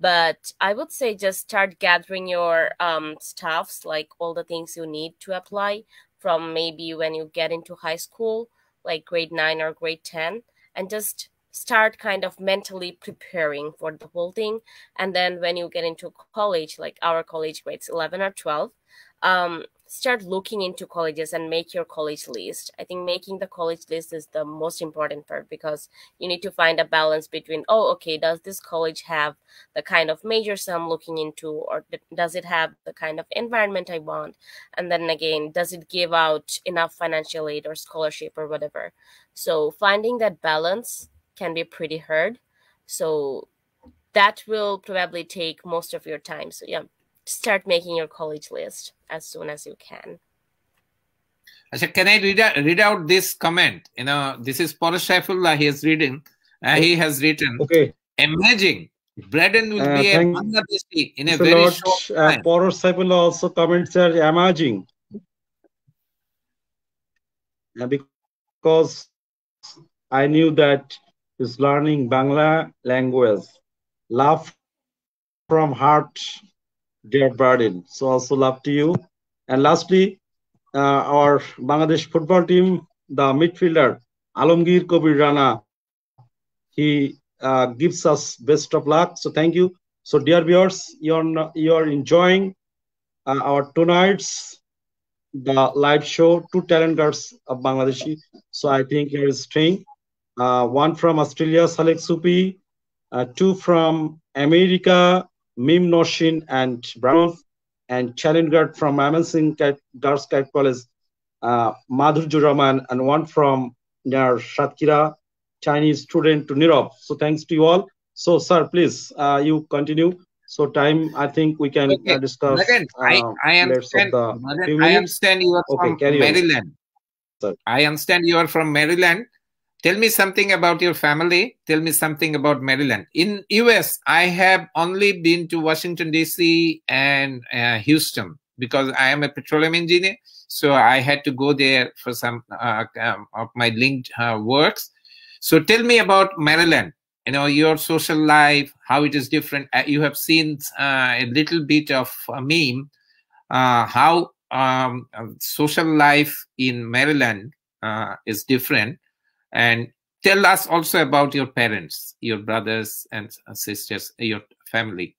But I would say just start gathering your stuffs, like all the things you need to apply from maybe when you get into high school, like grade 9 or grade 10, and just start kind of mentally preparing for the whole thing. And then when you get into college, like our college, grades 11 or 12, start looking into colleges and make your college list. I think making the college list is the most important part, because you need to find a balance between, oh, okay, does this college have the kind of majors I'm looking into, or does it have the kind of environment I want? And then again, does it give out enough financial aid or scholarship or whatever? So finding that balance can be pretty hard. So that will probably take most of your time. So yeah, start making your college list as soon as you can.
Can I read out this comment? You know, this is Paul Saifullah. He has written. He has written.
Okay.
Amazing. Braden will be a Bangladeshi in a very short time.
Paul Saifullah also comments are amazing. Because I knew that he's learning Bangla language. Love from heart, dear Braden. So also love to you. And lastly, our Bangladesh football team, the midfielder Alamgir Kabir Rana, he gives us best of luck. So thank you. So dear viewers, you're enjoying our tonight's the live show, 2 talent girls of Bangladeshi. So I think here is staying. 1 from Australia, Saleque Sufi, 2 from America, Meem Noshin and Braden, and challenge guard from Mymensingh Girls Cadet College, Madhurzo, and 1 from near Satkhira, Chinese student to Nirab. So thanks to you all. So sir, please, you continue. So time, I think we can discuss.
Braden, I understand you are from Maryland. I understand you are from Maryland. Tell me something about your family. Tell me something about Maryland. In US, I have only been to Washington, D.C. and Houston, because I am a petroleum engineer. So I had to go there for some of my linked works. So tell me about Maryland. You know, your social life, how it is different. You have seen a little bit of a meme, how social life in Maryland is different. And tell us also about your parents, your brothers and sisters, your family.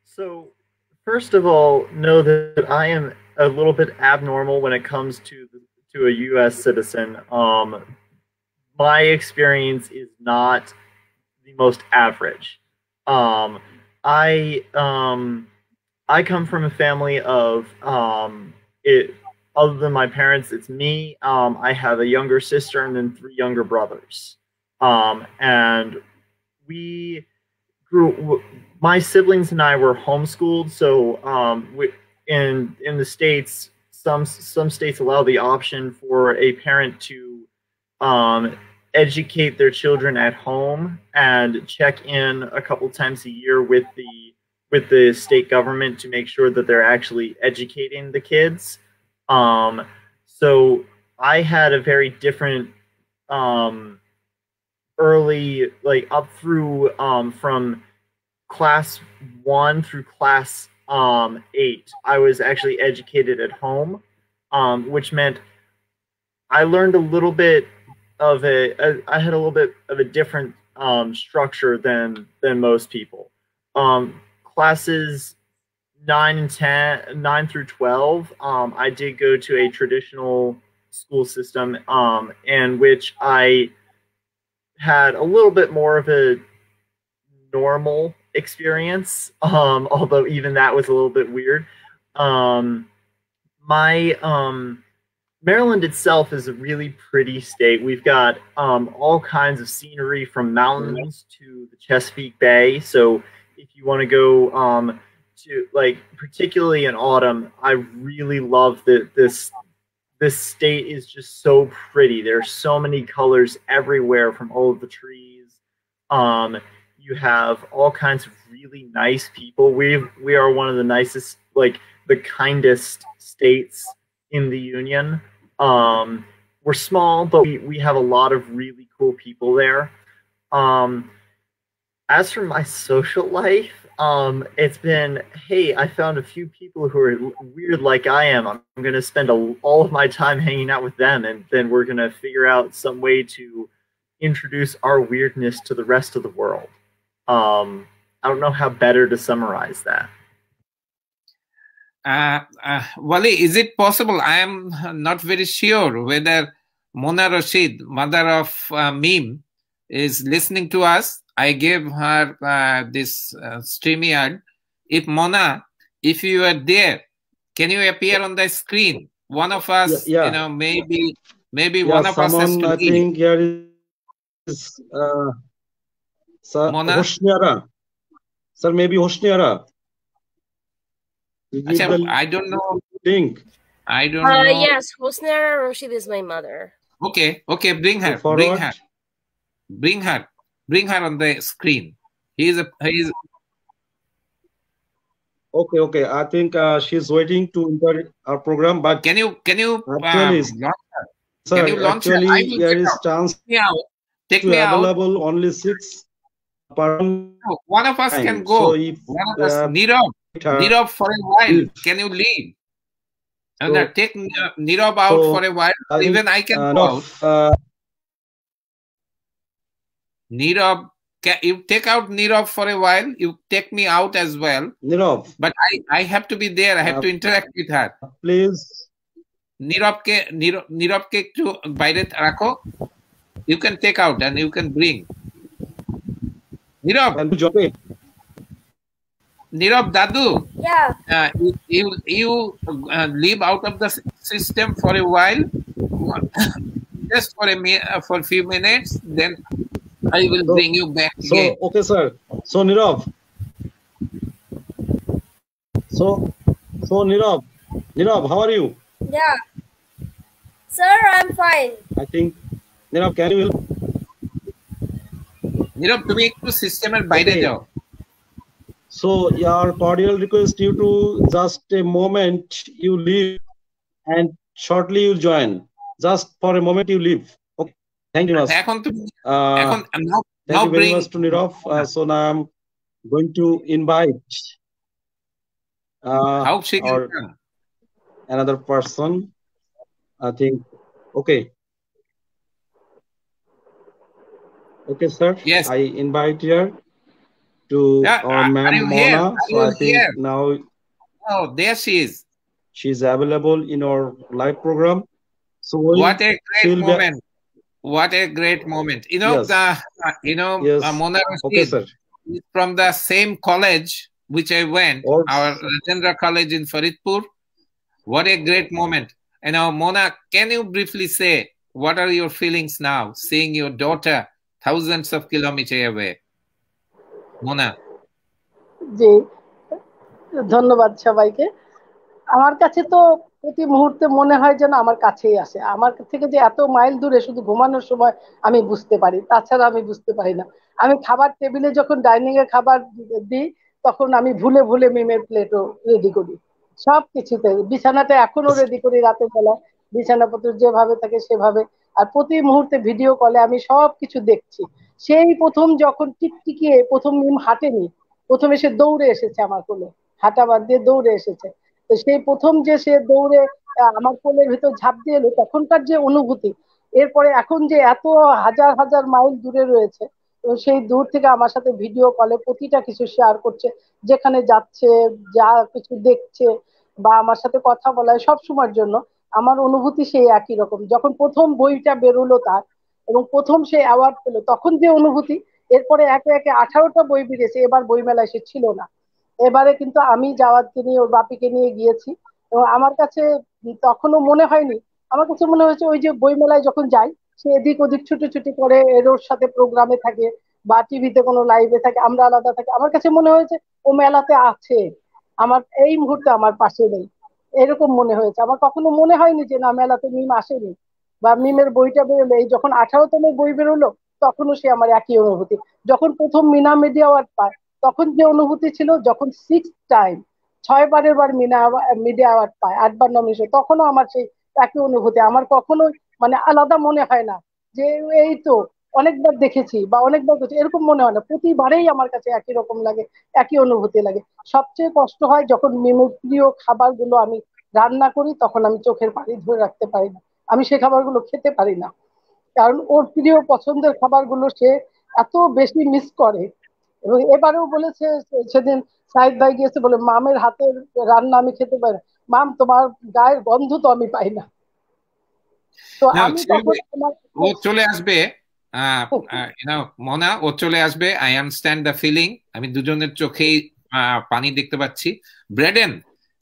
So, first of all, know that I am a little bit abnormal when it comes to a U.S. citizen. My experience is not the most average. I come from a family of other than my parents, it's me. I have a younger sister and then 3 younger brothers. And we grew. My siblings and I were homeschooled. So in the States, some states allow the option for a parent to educate their children at home and check in a couple times a year with the state government to make sure that they're actually educating the kids. So I had a very different early, like up through from class 1 through class 8. I was actually educated at home, which meant I learned a little bit of I had a little bit of a different structure than most people. Classes 9 through 12, I did go to a traditional school system, in which I had a little bit more of a normal experience, although even that was a little bit weird. Maryland itself is a really pretty state. We've got all kinds of scenery, from mountains to the Chesapeake Bay. So if you want to go to, like, particularly in autumn, I really love this state is just so pretty. There's so many colors everywhere from all of the trees. You have all kinds of really nice people. We are one of the nicest, like the kindest states in the union. We're small, but we have a lot of really cool people there. As for my social life, it's been, hey, I found a few people who are weird like I am. I'm going to spend all of my time hanging out with them, and then we're going to figure out some way to introduce our weirdness to the rest of the world. I don't know how better to summarize that.
Wali, is it possible? I am not very sure whether Mona Rashid, mother of Meem, is listening to us. I gave her this StreamYard. If Mona, if you are there, can you appear on the screen? One of us, you know, maybe one of us has to
I think here is
Mona?
Hosniara. Sir, maybe Hosniara.
I don't know.
Link.
I don't know.
Yes, Hosniara Rashid is my mother.
Okay, bring her. Bring her on the screen. He's
Okay. I think she's waiting to enter our program. But
can you
actually,
launch her?
Sir,
can you launch her?
There is chance
Take me out.
Available only 6 per
one of us
time.
can go.
So if,
one of us, Nirab, for a while. Can you leave? And take Nirab out for a while. Even I can go out. Nirab, you take out Nirab for a while. You take me out as well.
Nirab.
But I have to be there. I have to interact with her.
Please.
Nirab ke to baire rakho. You can take out and you can bring. Nirab. Nirab Dadu.
Yeah.
You leave out of the system for a while, just for a few minutes. Then I will bring you back again.
Okay, sir. So Nirab. So Nirab, how are you?
Yeah. Sir, I'm fine.
I think Nirab, can you?
Nirab, তুমি একটু সিস্টেমের বাইরে যাও.
So your cordial request you to just a moment you leave and shortly you join. Just for a moment you leave. Okay. Thank you much.
Thank
you very much to Nirab. So now I'm going to invite another person. I think. Okay, sir.
Yes.
I invite here to our ma'am Mona. So I think now.
Oh, there she is.
She's available in our live program. So
what a great moment! What a great moment! You know, Mona Rashid is from the same college which I went, our Rajendra College in Faridpur. What a great moment! And now, Mona, can you briefly say what are your feelings now, seeing your daughter thousands of kilometers away? Mona.
জি ধন্যবাদ সবাইকে। আমার কাছে তো প্রতি মুহূর্তে মনে হয় যেন আমার কাছেই আসে। আমার থেকে যে এত মাইল দূরে শুধু ঘুমানোর সময় আমি বুঝতে পারি, তাছাড়া আমি বুঝতে পারি না। আমি খাবার টেবিলে যখন ডাইনিং এ খাবার দিই তখন আমি ভুলে ভুলে মিমের প্লেটও রেডি করি, সবকিছুতে। বিছানাটা এখনো রেডি করি রাতের বেলা, বিছানাপত্র যেভাবে থাকে সেভাবে। আর প্রতি মুহূর্তে ভিডিও কলে আমি সবকিছু দেখছি। সেই প্রথম যখন টিকটিকিয়ে প্রথম মিম হাঁটেনি, প্রথমে সে দৌড়ে এসেছে আমার কোলে, হাঁটা বাদ দিয়ে দৌড়ে এসেছে। তো সেই প্রথম যে সে দৌড়ে আমার কোলের ভিতর ঝাঁপ দিয়ে এলো, তখনকার যে অনুভূতি, এরপরে এখন যে এত হাজার হাজার মাইল দূরে রয়েছে, তো সেই দূর থেকে আমার সাথে ভিডিও কলে প্রতিটা কিছু শেয়ার করছে, যেখানে যাচ্ছে, যা কিছু দেখছে বা আমার সাথে কথা বলায়, সব সময়ের জন্য আমার অনুভূতি সেই একই রকম। যখন প্রথম বইটা বেরোলো তার এবং প্রথম সে অ্যাওয়ার্ড পেলো, তখন যে অনুভূতি, এরপরে একে একে 18টা বই বেরিয়েছে, এবার বইমেলায় সে ছিল না। এবারে কিন্তু আমি যাওয়ারকে নিয়ে ওর বাপিকে নিয়ে গিয়েছি, এবং আমার কাছে তখনও মনে হয়নি, আমার কাছে মনে হয়েছে ওই যে বইমেলায় যখন যাই, সে এদিক ওদিক ছুটোছুটি করে এর ওর সাথে প্রোগ্রামে থাকে বা টিভিতে কোনো লাইভে থাকে, আমরা আলাদা থাকি। আমার কাছে মনে হয়েছে ও মেলাতে আছে, আমার এই মুহূর্তে আমার পাশে নেই, এরকম মনে হয়েছে। আমার কখনো মনে হয়নি যে না, মেলাতে মিম আসেনি বা মিমের বইটা বেরোলো। এই যখন 18তম বই বেরোলো, তখনও সে আমার একই অনুভূতি। যখন প্রথম মিনা মিডিয়া অ্যাওয়ার্ড পায়, তখন যে অনুভূতি ছিল, যখন 6 টাইম 6বারের বার মিনা মিডিয়া অ্যাওয়ার্ড পায়, 8বার নমিনেশন, তখনও আমার সেই একই অনুভূতি। আমার কখনো মানে আলাদা মনে হয় না যে এই তো অনেকবার দেখেছি বা অনেকবার দেখেছি, এরকম মনে হয় না। প্রতিবারেই আমার কাছে একই রকম লাগে, একই অনুভূতি লাগে। সবচেয়ে কষ্ট হয় যখন মিমের প্রিয় খাবারগুলো আমি রান্না করি, তখন আমি চোখের পানি ধরে রাখতে পারি না, আমি সেই খাবারগুলো খেতে পারি না, কারণ ওর প্রিয় পছন্দের খাবারগুলো সে এত বেশি মিস করে। এবং এবারেও বলেছে, সেদিন সাইদ ভাই গিয়েছে বলে, মামের হাতের রান্না আমি খেতে পারি না, মাম তোমার গায়ের গন্ধ তো আমি পাই না। তো
Now,
আমি তখন
ও চলে আসবে, মনা, ও চলে আসবে। I understand the feeling. আমি দুজনের চোখেই পানি দেখতে পাচ্ছি। ব্রেডেন,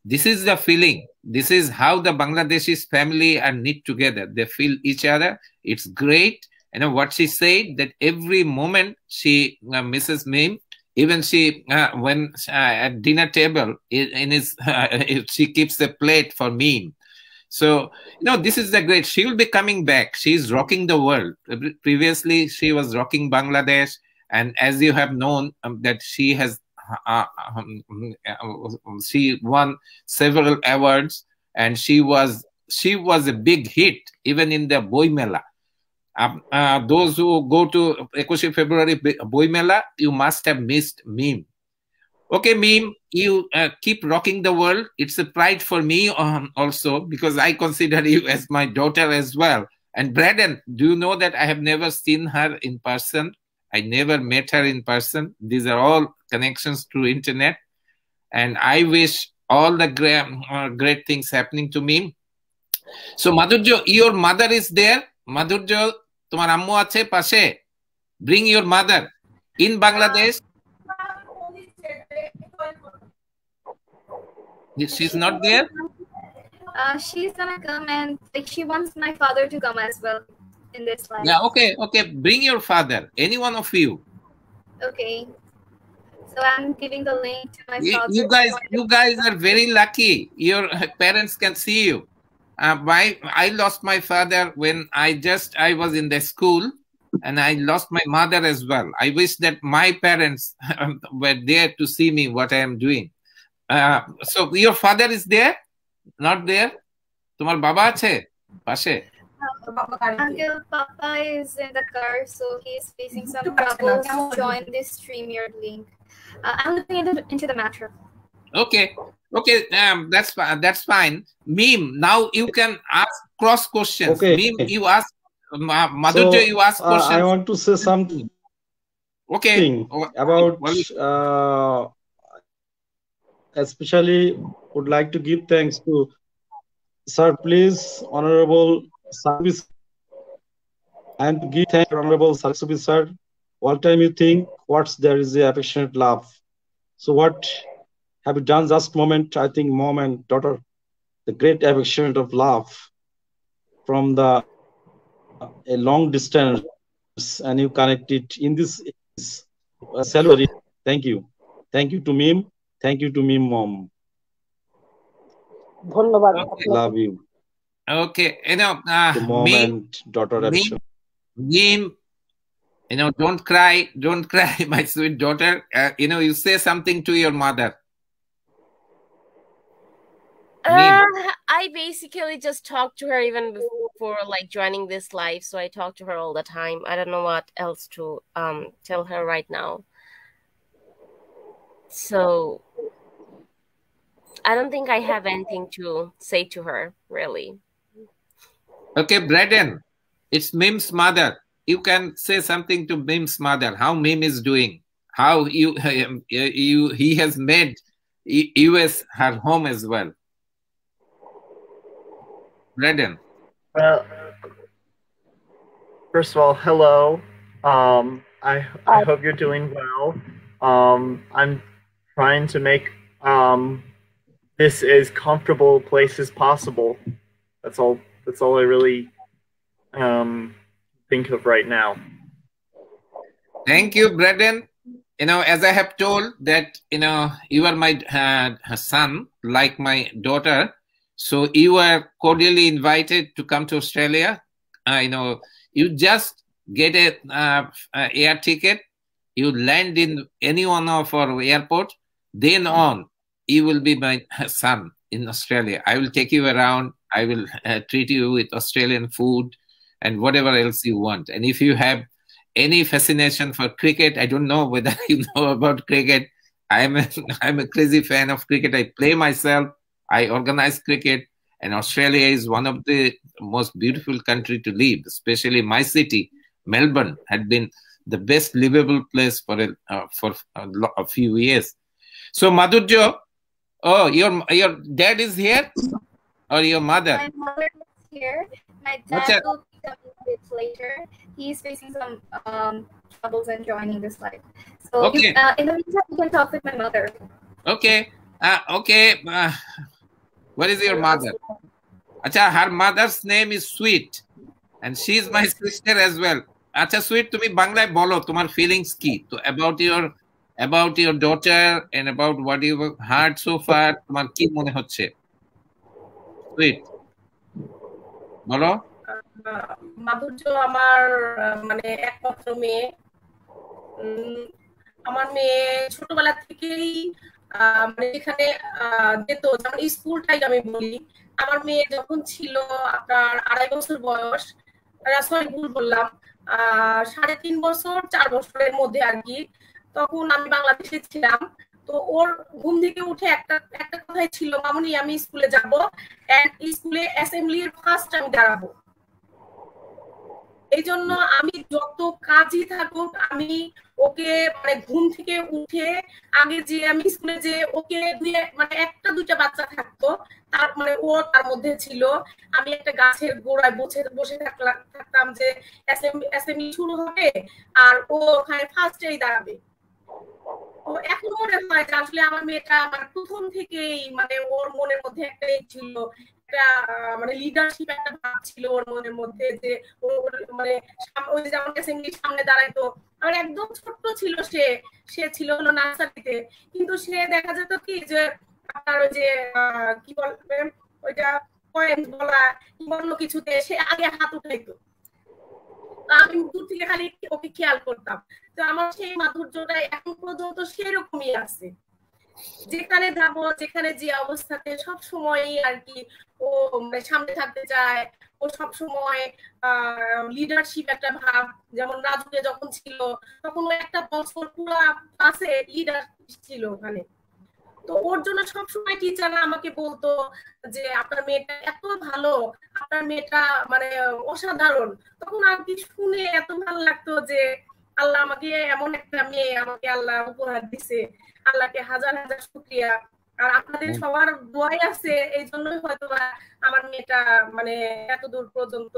this is the feeling. This is how the Bangladeshis family are knit together. They feel each other. It's great. You know what she said, that every moment she misses Meem. Even she, when at dinner table, in his, she keeps a plate for Meem. So, this is the great. She will be coming back. She's rocking the world. Previously, she was rocking Bangladesh. And as you have known, that she has, she won several awards, and she was a big hit, even in the Boy Mela. Those who go to 21 February Boy Mela, you must have missed Meem. Okay, Meem, you keep rocking the world. It's a pride for me also, because I consider you as my daughter as well. And Braden, do you know that I have never seen her in person? I never met her in person. These are all connections through internet. And I wish all the great things happening to Meem. So, Madhurzo, your mother is there. Madhurzo, tomar ammu ache pashe. Bring your mother in Bangladesh. She's not there?
She's gonna come, and she wants my father to come as well in this life.
Yeah, okay. Bring your father, any one of you.
Okay. So I'm giving the link to my father.
You guys are very lucky. Your parents can see you. I lost my father when I was in the school, and I lost my mother as well. I wish that my parents were there to see me what I am doing. So your father is there? Not there? Tomar baba ache pashe?
Uncle Papa is in the car, so he's facing some troubles to join this StreamYard link. I'm looking into the matter.
Okay. That's fine. Meem, now you can ask cross questions.
Okay.
Meem, you ask. Madhurzo, you ask questions.
I want to say something.
Okay.
About especially would like to give thanks to Sir, please, Honorable Service, and to give thanks to Honorable Saleque Sufi, sir. All time you think what's there is the affectionate love. So what have you done just moment? I think mom and daughter, the great affectionate of love from a long distance, and you connect it in this salary. Thank you to Meem. Thank you to Meem mom.
ধন্যবাদ।
Love you.
Okay,
to mom
Meem,
and daughter affection.
Meem, don't cry, my sweet daughter. You say something to your mother. Meem?
I basically just talked to her even before like joining this live, so I talk to her all the time. I don't know what else to tell her right now. So I don't think I have anything to say to her, really.
Okay, Braden, it's Meem's mother. You can say something to Meem's mother. How Meem is doing? How he has made US her home as well. Braden.
Well, first of all, hello. I hope you're doing well. I'm trying to make this as comfortable a place as possible. That's all I really think of right now.
Thank you, Braden. As I have told that, you are my son, like my daughter. So you are cordially invited to come to Australia. You just get a air ticket. You land in any one of our airport. Then on, you will be my son in Australia. I will take you around. I will treat you with Australian food and whatever else you want. And if you have any fascination for cricket, I don't know whether you know about cricket. I'm a crazy fan of cricket. I play myself. I organize cricket. And Australia is one of the most beautiful country to live, especially my city, Melbourne, had been the best livable place for a few years. So Madhurzo, oh, your dad is here, or your mother?
My mother is here. My dad will be coming a bit later. He's facing some troubles and joining this live. So
okay.
In the meantime, you can talk with my mother.
Okay. Okay. What is your mother? Acha, her mother's name is Sweet, and she is my sister as well. Acha, Sweet, তুমি বাংলায় বলো তোমার feelings কি about your daughter and about what you heard so far. তোমার কি মনে হচ্ছে? Sweet, বলো।
মাধুর্য আমার মানে একমাত্র মেয়ে। আমার মেয়ে ছোটবেলা থেকেই মানে এখানে যেত, যেমন স্কুলটাই আমি বলি। আমার মেয়ে যখন ছিল আপনার 2.5 বছর বয়স, সরি ভুল বললাম, 3.5 বছর 4 বছরের মধ্যে আর কি, তখন আমি বাংলাদেশে ছিলাম। তো ওর ঘুম থেকে উঠে একটা কথাই ছিল, মামুনি আমি স্কুলে যাব, এন্ড স্কুলে অ্যাসেম্বলির ফার্স্ট আমি দাঁড়াবো। এই জন্য আমি যত কাজই থাকুক আমি ওকে মানে ঘুম থেকে উঠে আগে যে আমি স্কুলে যে ওকে মানে 1-2টা বাচ্চা থাকতো, তার মানে ও তার মধ্যে ছিল। আমি একটা গাছের গোড়ায় বসে থাকতাম যে অ্যাসেম্বলি শুরু হবে আর ও ওখানে ফার্স্টেই দাঁড়াবে। তো এখন মনে হয় যে আসলে আমার মেয়েটা মানে প্রথম থেকেই মানে ওর মনের মধ্যে একটাই ছিল, মানে লিডারশিপ একটা ভাব ছিল ওর মনের মধ্যে, যে ও মানে ওই যে আমার অ্যাসেম্বলির সামনে দাঁড়াইতো। আমার একদম ছোট্ট ছিল সে ছিল হলো নার্সারিতে, কিন্তু সে দেখা যেত কি যে আপনার ওই যে কি বলবে ওইটা পয়েন্ট বলা কিংবা অন্য কিছুতে সে আগে হাত উঠাইতো। আমি দূর থেকে খালি ওকে খেয়াল করতাম। তো আমার সেই মাধুর্যটা এখন পর্যন্ত সেরকমই আছে। যেখানে যাব, যেখানে যে অবস্থাতে সব সময় আর কি ও মানে সামনে থাকতে চায়। ও সব সময় লিডারশিপ একটা ভাব, যেমন রাজুকে যখন ছিল তখন ও একটা বছর পুরো ক্লাসে লিডার ছিল ওখানে। তো ওর জন্য সবসময় টিচাররা আমাকে বলতো যে আপনার মেয়েটা এত ভালো, আপনার মেয়েটা মানে অসাধারণ। তখন আর কি শুনে এত ভালো লাগতো যে আল্লাহ আমাকে এমন একটা মেয়ে আমাকে আল্লাহ উপহার দিছে, আল্লাহকে হাজার হাজার শুকরিয়া। আর আপনাদের সবার দোয়াই আছে, এই জন্যই হয়তো আমার মেয়েটা মানে এত দূর পর্যন্ত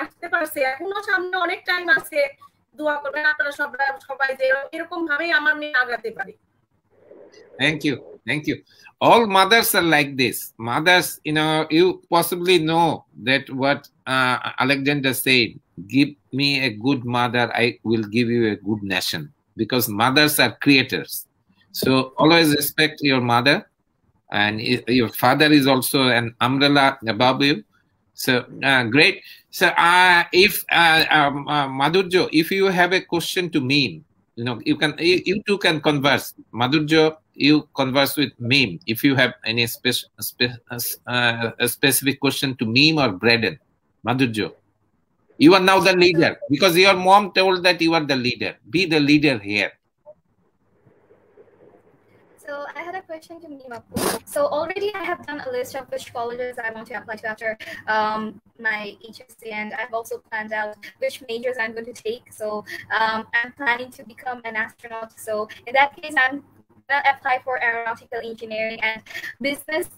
আসতে পারছে। এখনো সামনে অনেক টাইম আছে, দোয়া করবেন আপনারা সবাই যে এরকম ভাবেই আমার মেয়ে আগাতে পারে।
Thank you. Thank you. All mothers are like this. Mothers, you possibly know that what Alexander said, give me a good mother, I will give you a good nation. Because mothers are creators. So always respect your mother. And your father is also an umbrella above you. So great. So if Madhurzo, if you have a question to Meem, you two can converse. Madhurzo, you converse with Meem. If you have any a specific question to Meem or Braden, Madhurzo, you are now the leader because your mom told that you are the leader. Be the leader here.
So I had a question to Meem. So already I have done a list of which colleges I want to apply to after my HSC, and I've also planned out which majors I'm going to take. So I'm planning to become an astronaut. So in that case, I'm going to apply for aeronautical engineering and business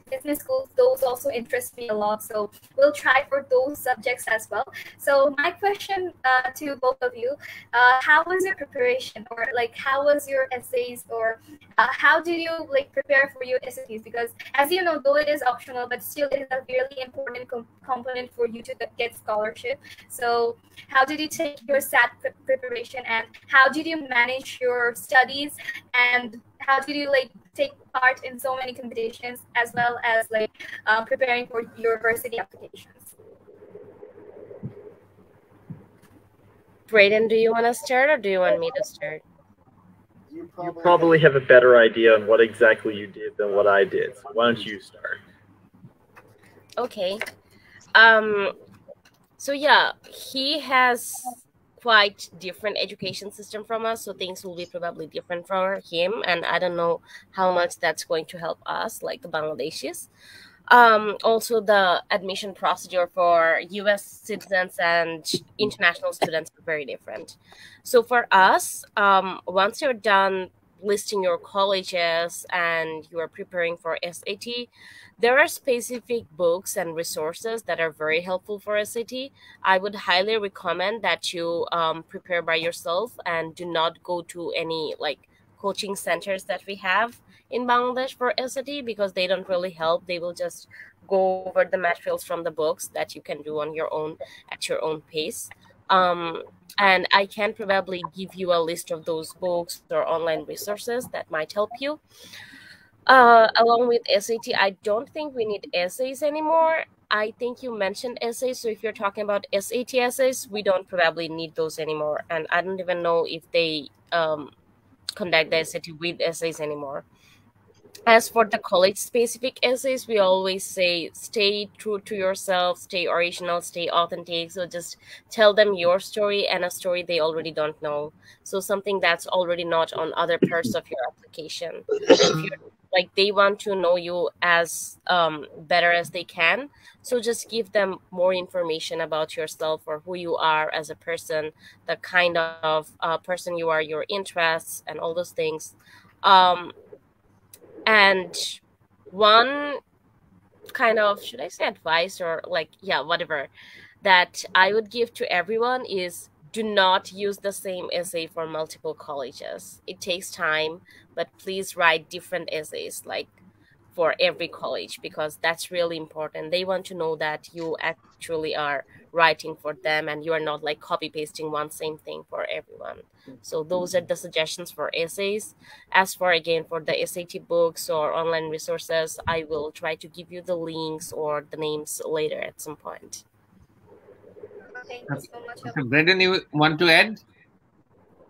business schools. Those also interest me a lot. So we'll try for those subjects as well. So my question to both of you, how was your preparation, or like how was your essays, or how did you like prepare for your SATs? Because as you know, though it is optional, but still it is a really important component for you to get scholarship. So how did you take your SAT preparation, and how did you manage your studies, and how did you like take part in so many competitions, as well as like preparing for university applications?
Braden, do you want to start or do you want me to start?
You probably have a better idea on what exactly you did than what I did. So why don't you start?
Okay. So yeah, he has quite different education system from us, so things will be probably different for him, and I don't know how much that's going to help us, like the Bangladeshis. Also, the admission procedure for US citizens and international students are very different. So for us, once you're done listing your colleges and you are preparing for SAT, there are specific books and resources that are very helpful for SAT. I would highly recommend that you prepare by yourself and do not go to any like coaching centers that we have in Bangladesh for SAT, because they don't really help. They will just go over the materials from the books that you can do on your own at your own pace. And I can probably give you a list of those books or online resources that might help you. Along with SAT, I don't think we need essays anymore. I think you mentioned essays. So if you're talking about SAT essays, we don't probably need those anymore. And I don't even know if they conduct the SAT with essays anymore. As for the college-specific essays, we always say stay true to yourself, stay original, stay authentic. So just tell them your story and a story they already don't know. So something that's already not on other parts of your application. If you're like, they want to know you as better as they can, so just give them more information about yourself or who you are as a person, the kind of person you are, your interests, and all those things. And one kind of, should I say advice or like, yeah, whatever, that I would give to everyone is do not use the same essay for multiple colleges. It takes time, but please write different essays like for every college, because that's really important. They want to know that you actually are writing for them and you are not like copy pasting one same thing for everyone. So those are the suggestions for essays. As for again for the SAT books or online resources, I will try to give you the links or the names later at some point.
Thank you so much.
Okay, Braden, you want to add?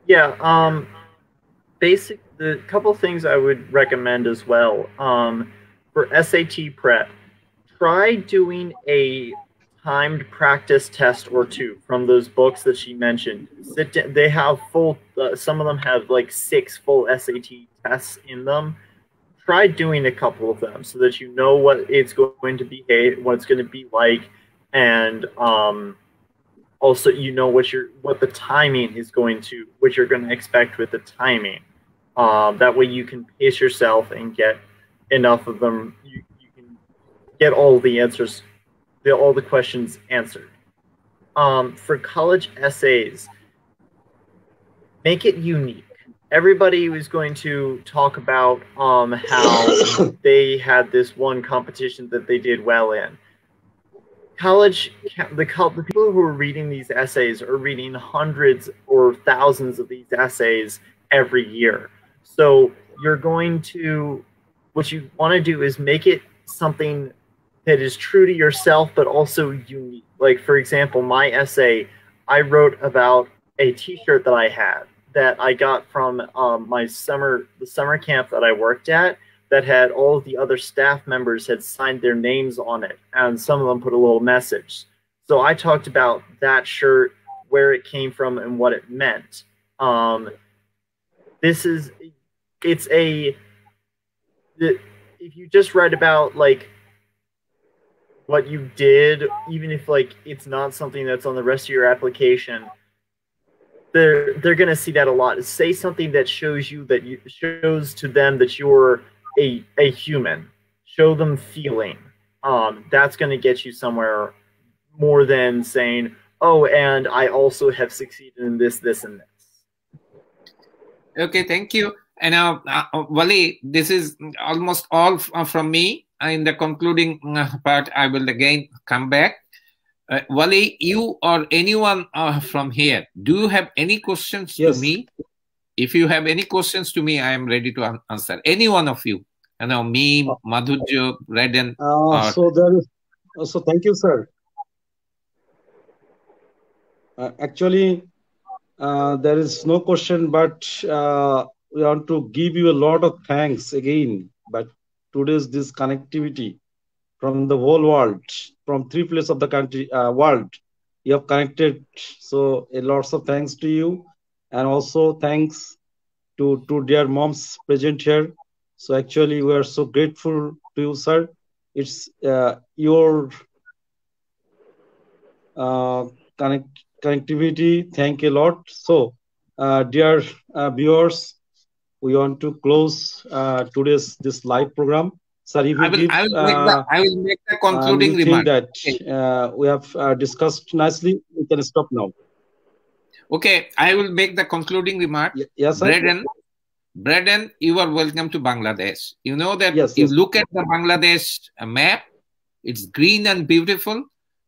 Yeah, the couple things I would recommend as well. For SAT prep, try doing a timed practice test or two from those books that she mentioned. They have full, some of them have like 6 full SAT tests in them. Try doing a couple of them so that you know what it's going to be, what it's going to be like, and also you know what the timing is going to, what you're going to expect with the timing. That way you can pace yourself and get enough of them. You can get all the answers, all the questions answered. For college essays, make it unique. Everybody was going to talk about how they had this one competition that they did well in. The people who are reading these essays are reading hundreds or thousands of these essays every year. So you're going to, what you want to do is make it something that is true to yourself, but also unique. Like, for example, my essay, I wrote about a t-shirt that I had that I got from the summer camp that I worked at, that had all of the other staff members had signed their names on it, and some of them put a little message. So I talked about that shirt, where it came from, and what it meant. If you just write about like what you did, even if like it's not something that's on the rest of your application, they're gonna see that a lot. Say something that shows to them that you're a human. Show them feeling. That's gonna get you somewhere more than saying, oh, and I also have succeeded in this, this, and this.
Okay, thank you. And now, Wali, this is almost all from me. In the concluding part, I will again come back. Wali, you or anyone from here, do you have any questions to me? If you have any questions to me, I am ready to answer. Any one of you. You know, me, Madhurzo, Braden.
So thank you, sir. Actually, there is no question, but we want to give you a lot of thanks again. But today's this connectivity from the whole world, from 3 places of the country, world, you have connected. So a lots of thanks to you, and also thanks to dear moms present here. So actually, we are so grateful to you, sir. It's your connectivity. Thank you a lot. So, dear viewers, we want to close today's this live program. Sir, if you
I will make the concluding remark.
That we have discussed nicely, we can stop now.
Okay, I will make the concluding remark.
Yes, sir.
Braden, you are welcome to Bangladesh. You know that you look at the Bangladesh map, it's green and beautiful,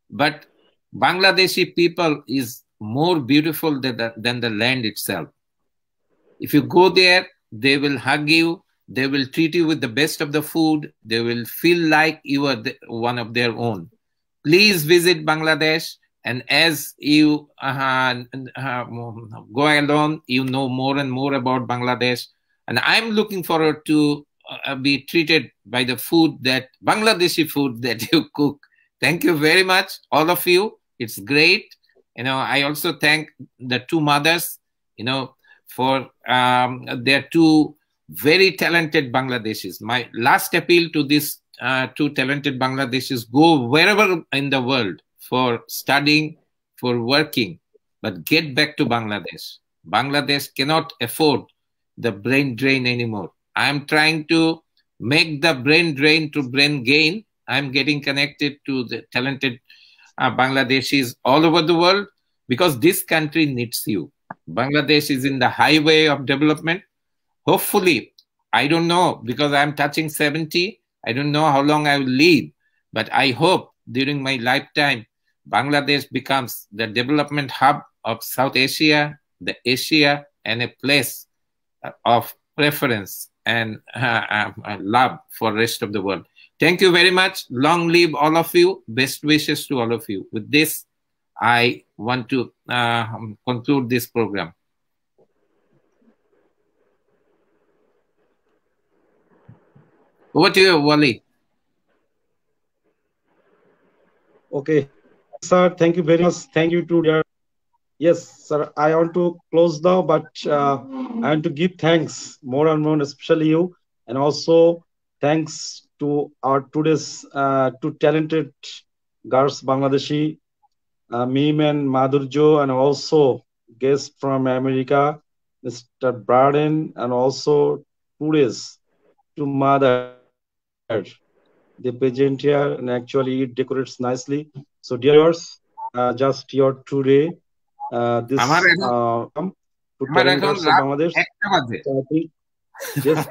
but Bangladeshi people is more beautiful than the land itself. If you go there, they will hug you, they will treat you with the best of the food, they will feel like you are one of their own. Please visit Bangladesh, and as you go along, you know more and more about Bangladesh. And I'm looking forward to be treated by the food, that Bangladeshi food that you cook. Thank you very much, all of you. It's great. You know, I also thank the two mothers, you know, for their two very talented Bangladeshis. My last appeal to these two talented Bangladeshis: go wherever in the world for studying, for working, but get back to Bangladesh. Bangladesh cannot afford the brain drain anymore. I'm trying to make the brain drain to brain gain. I'm getting connected to the talented Bangladeshis all over the world, because this country needs you. Bangladesh is in the highway of development. Hopefully, I don't know, because I'm touching 70. I don't know how long I will live, but I hope during my lifetime, Bangladesh becomes the development hub of South Asia, the Asia, and a place of preference and love for the rest of the world. Thank you very much. Long live all of you. Best wishes to all of you. With this, I want to conclude this program. Over to you, Wali.
Okay, sir. Thank you very much. Thank you to dear. Yes, sir. I want to close now, but I want to give thanks more and more, especially you, and also thanks to our today's two talented girls, Bangladeshi, Meem and Madhurzo, and also guests from America, Mr. Braden, and also today's two mother. They present here, and actually it decorates nicely. So, dear viewers, just your today. This to talented Bangladesh. Yes.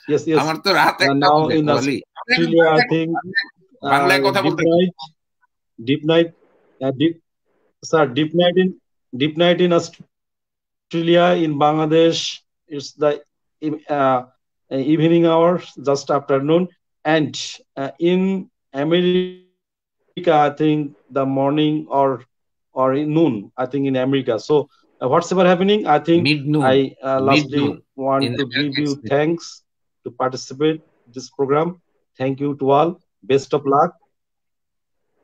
Yes. Now in Australia, I think deep night in Australia, in Bangladesh, it's the evening hours, just afternoon, and in America, I think the morning or in noon, I think in America. So whatever happening, I think
Mid-noon.
I lastly
Mid-noon
want
in
to
the
give you
United
thanks to participate this program. Thank you to all. Best of luck.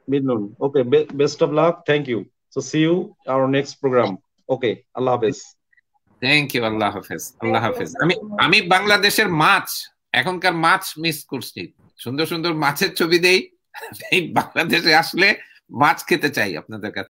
Mid-noon. Okay, best of luck. Thank you. So see you our next program. Okay, Allah Hafiz.
Thank you, Allah Hafiz. Allah Hafiz. আমি বাংলাদেশের মাছ এখনকার মাছ miss করছি। সুন্দর সুন্দর মাছের ছবি দেই, এই বাংলাদেশে আসলে মাছ খেতে চাই আপনাদের কাছে।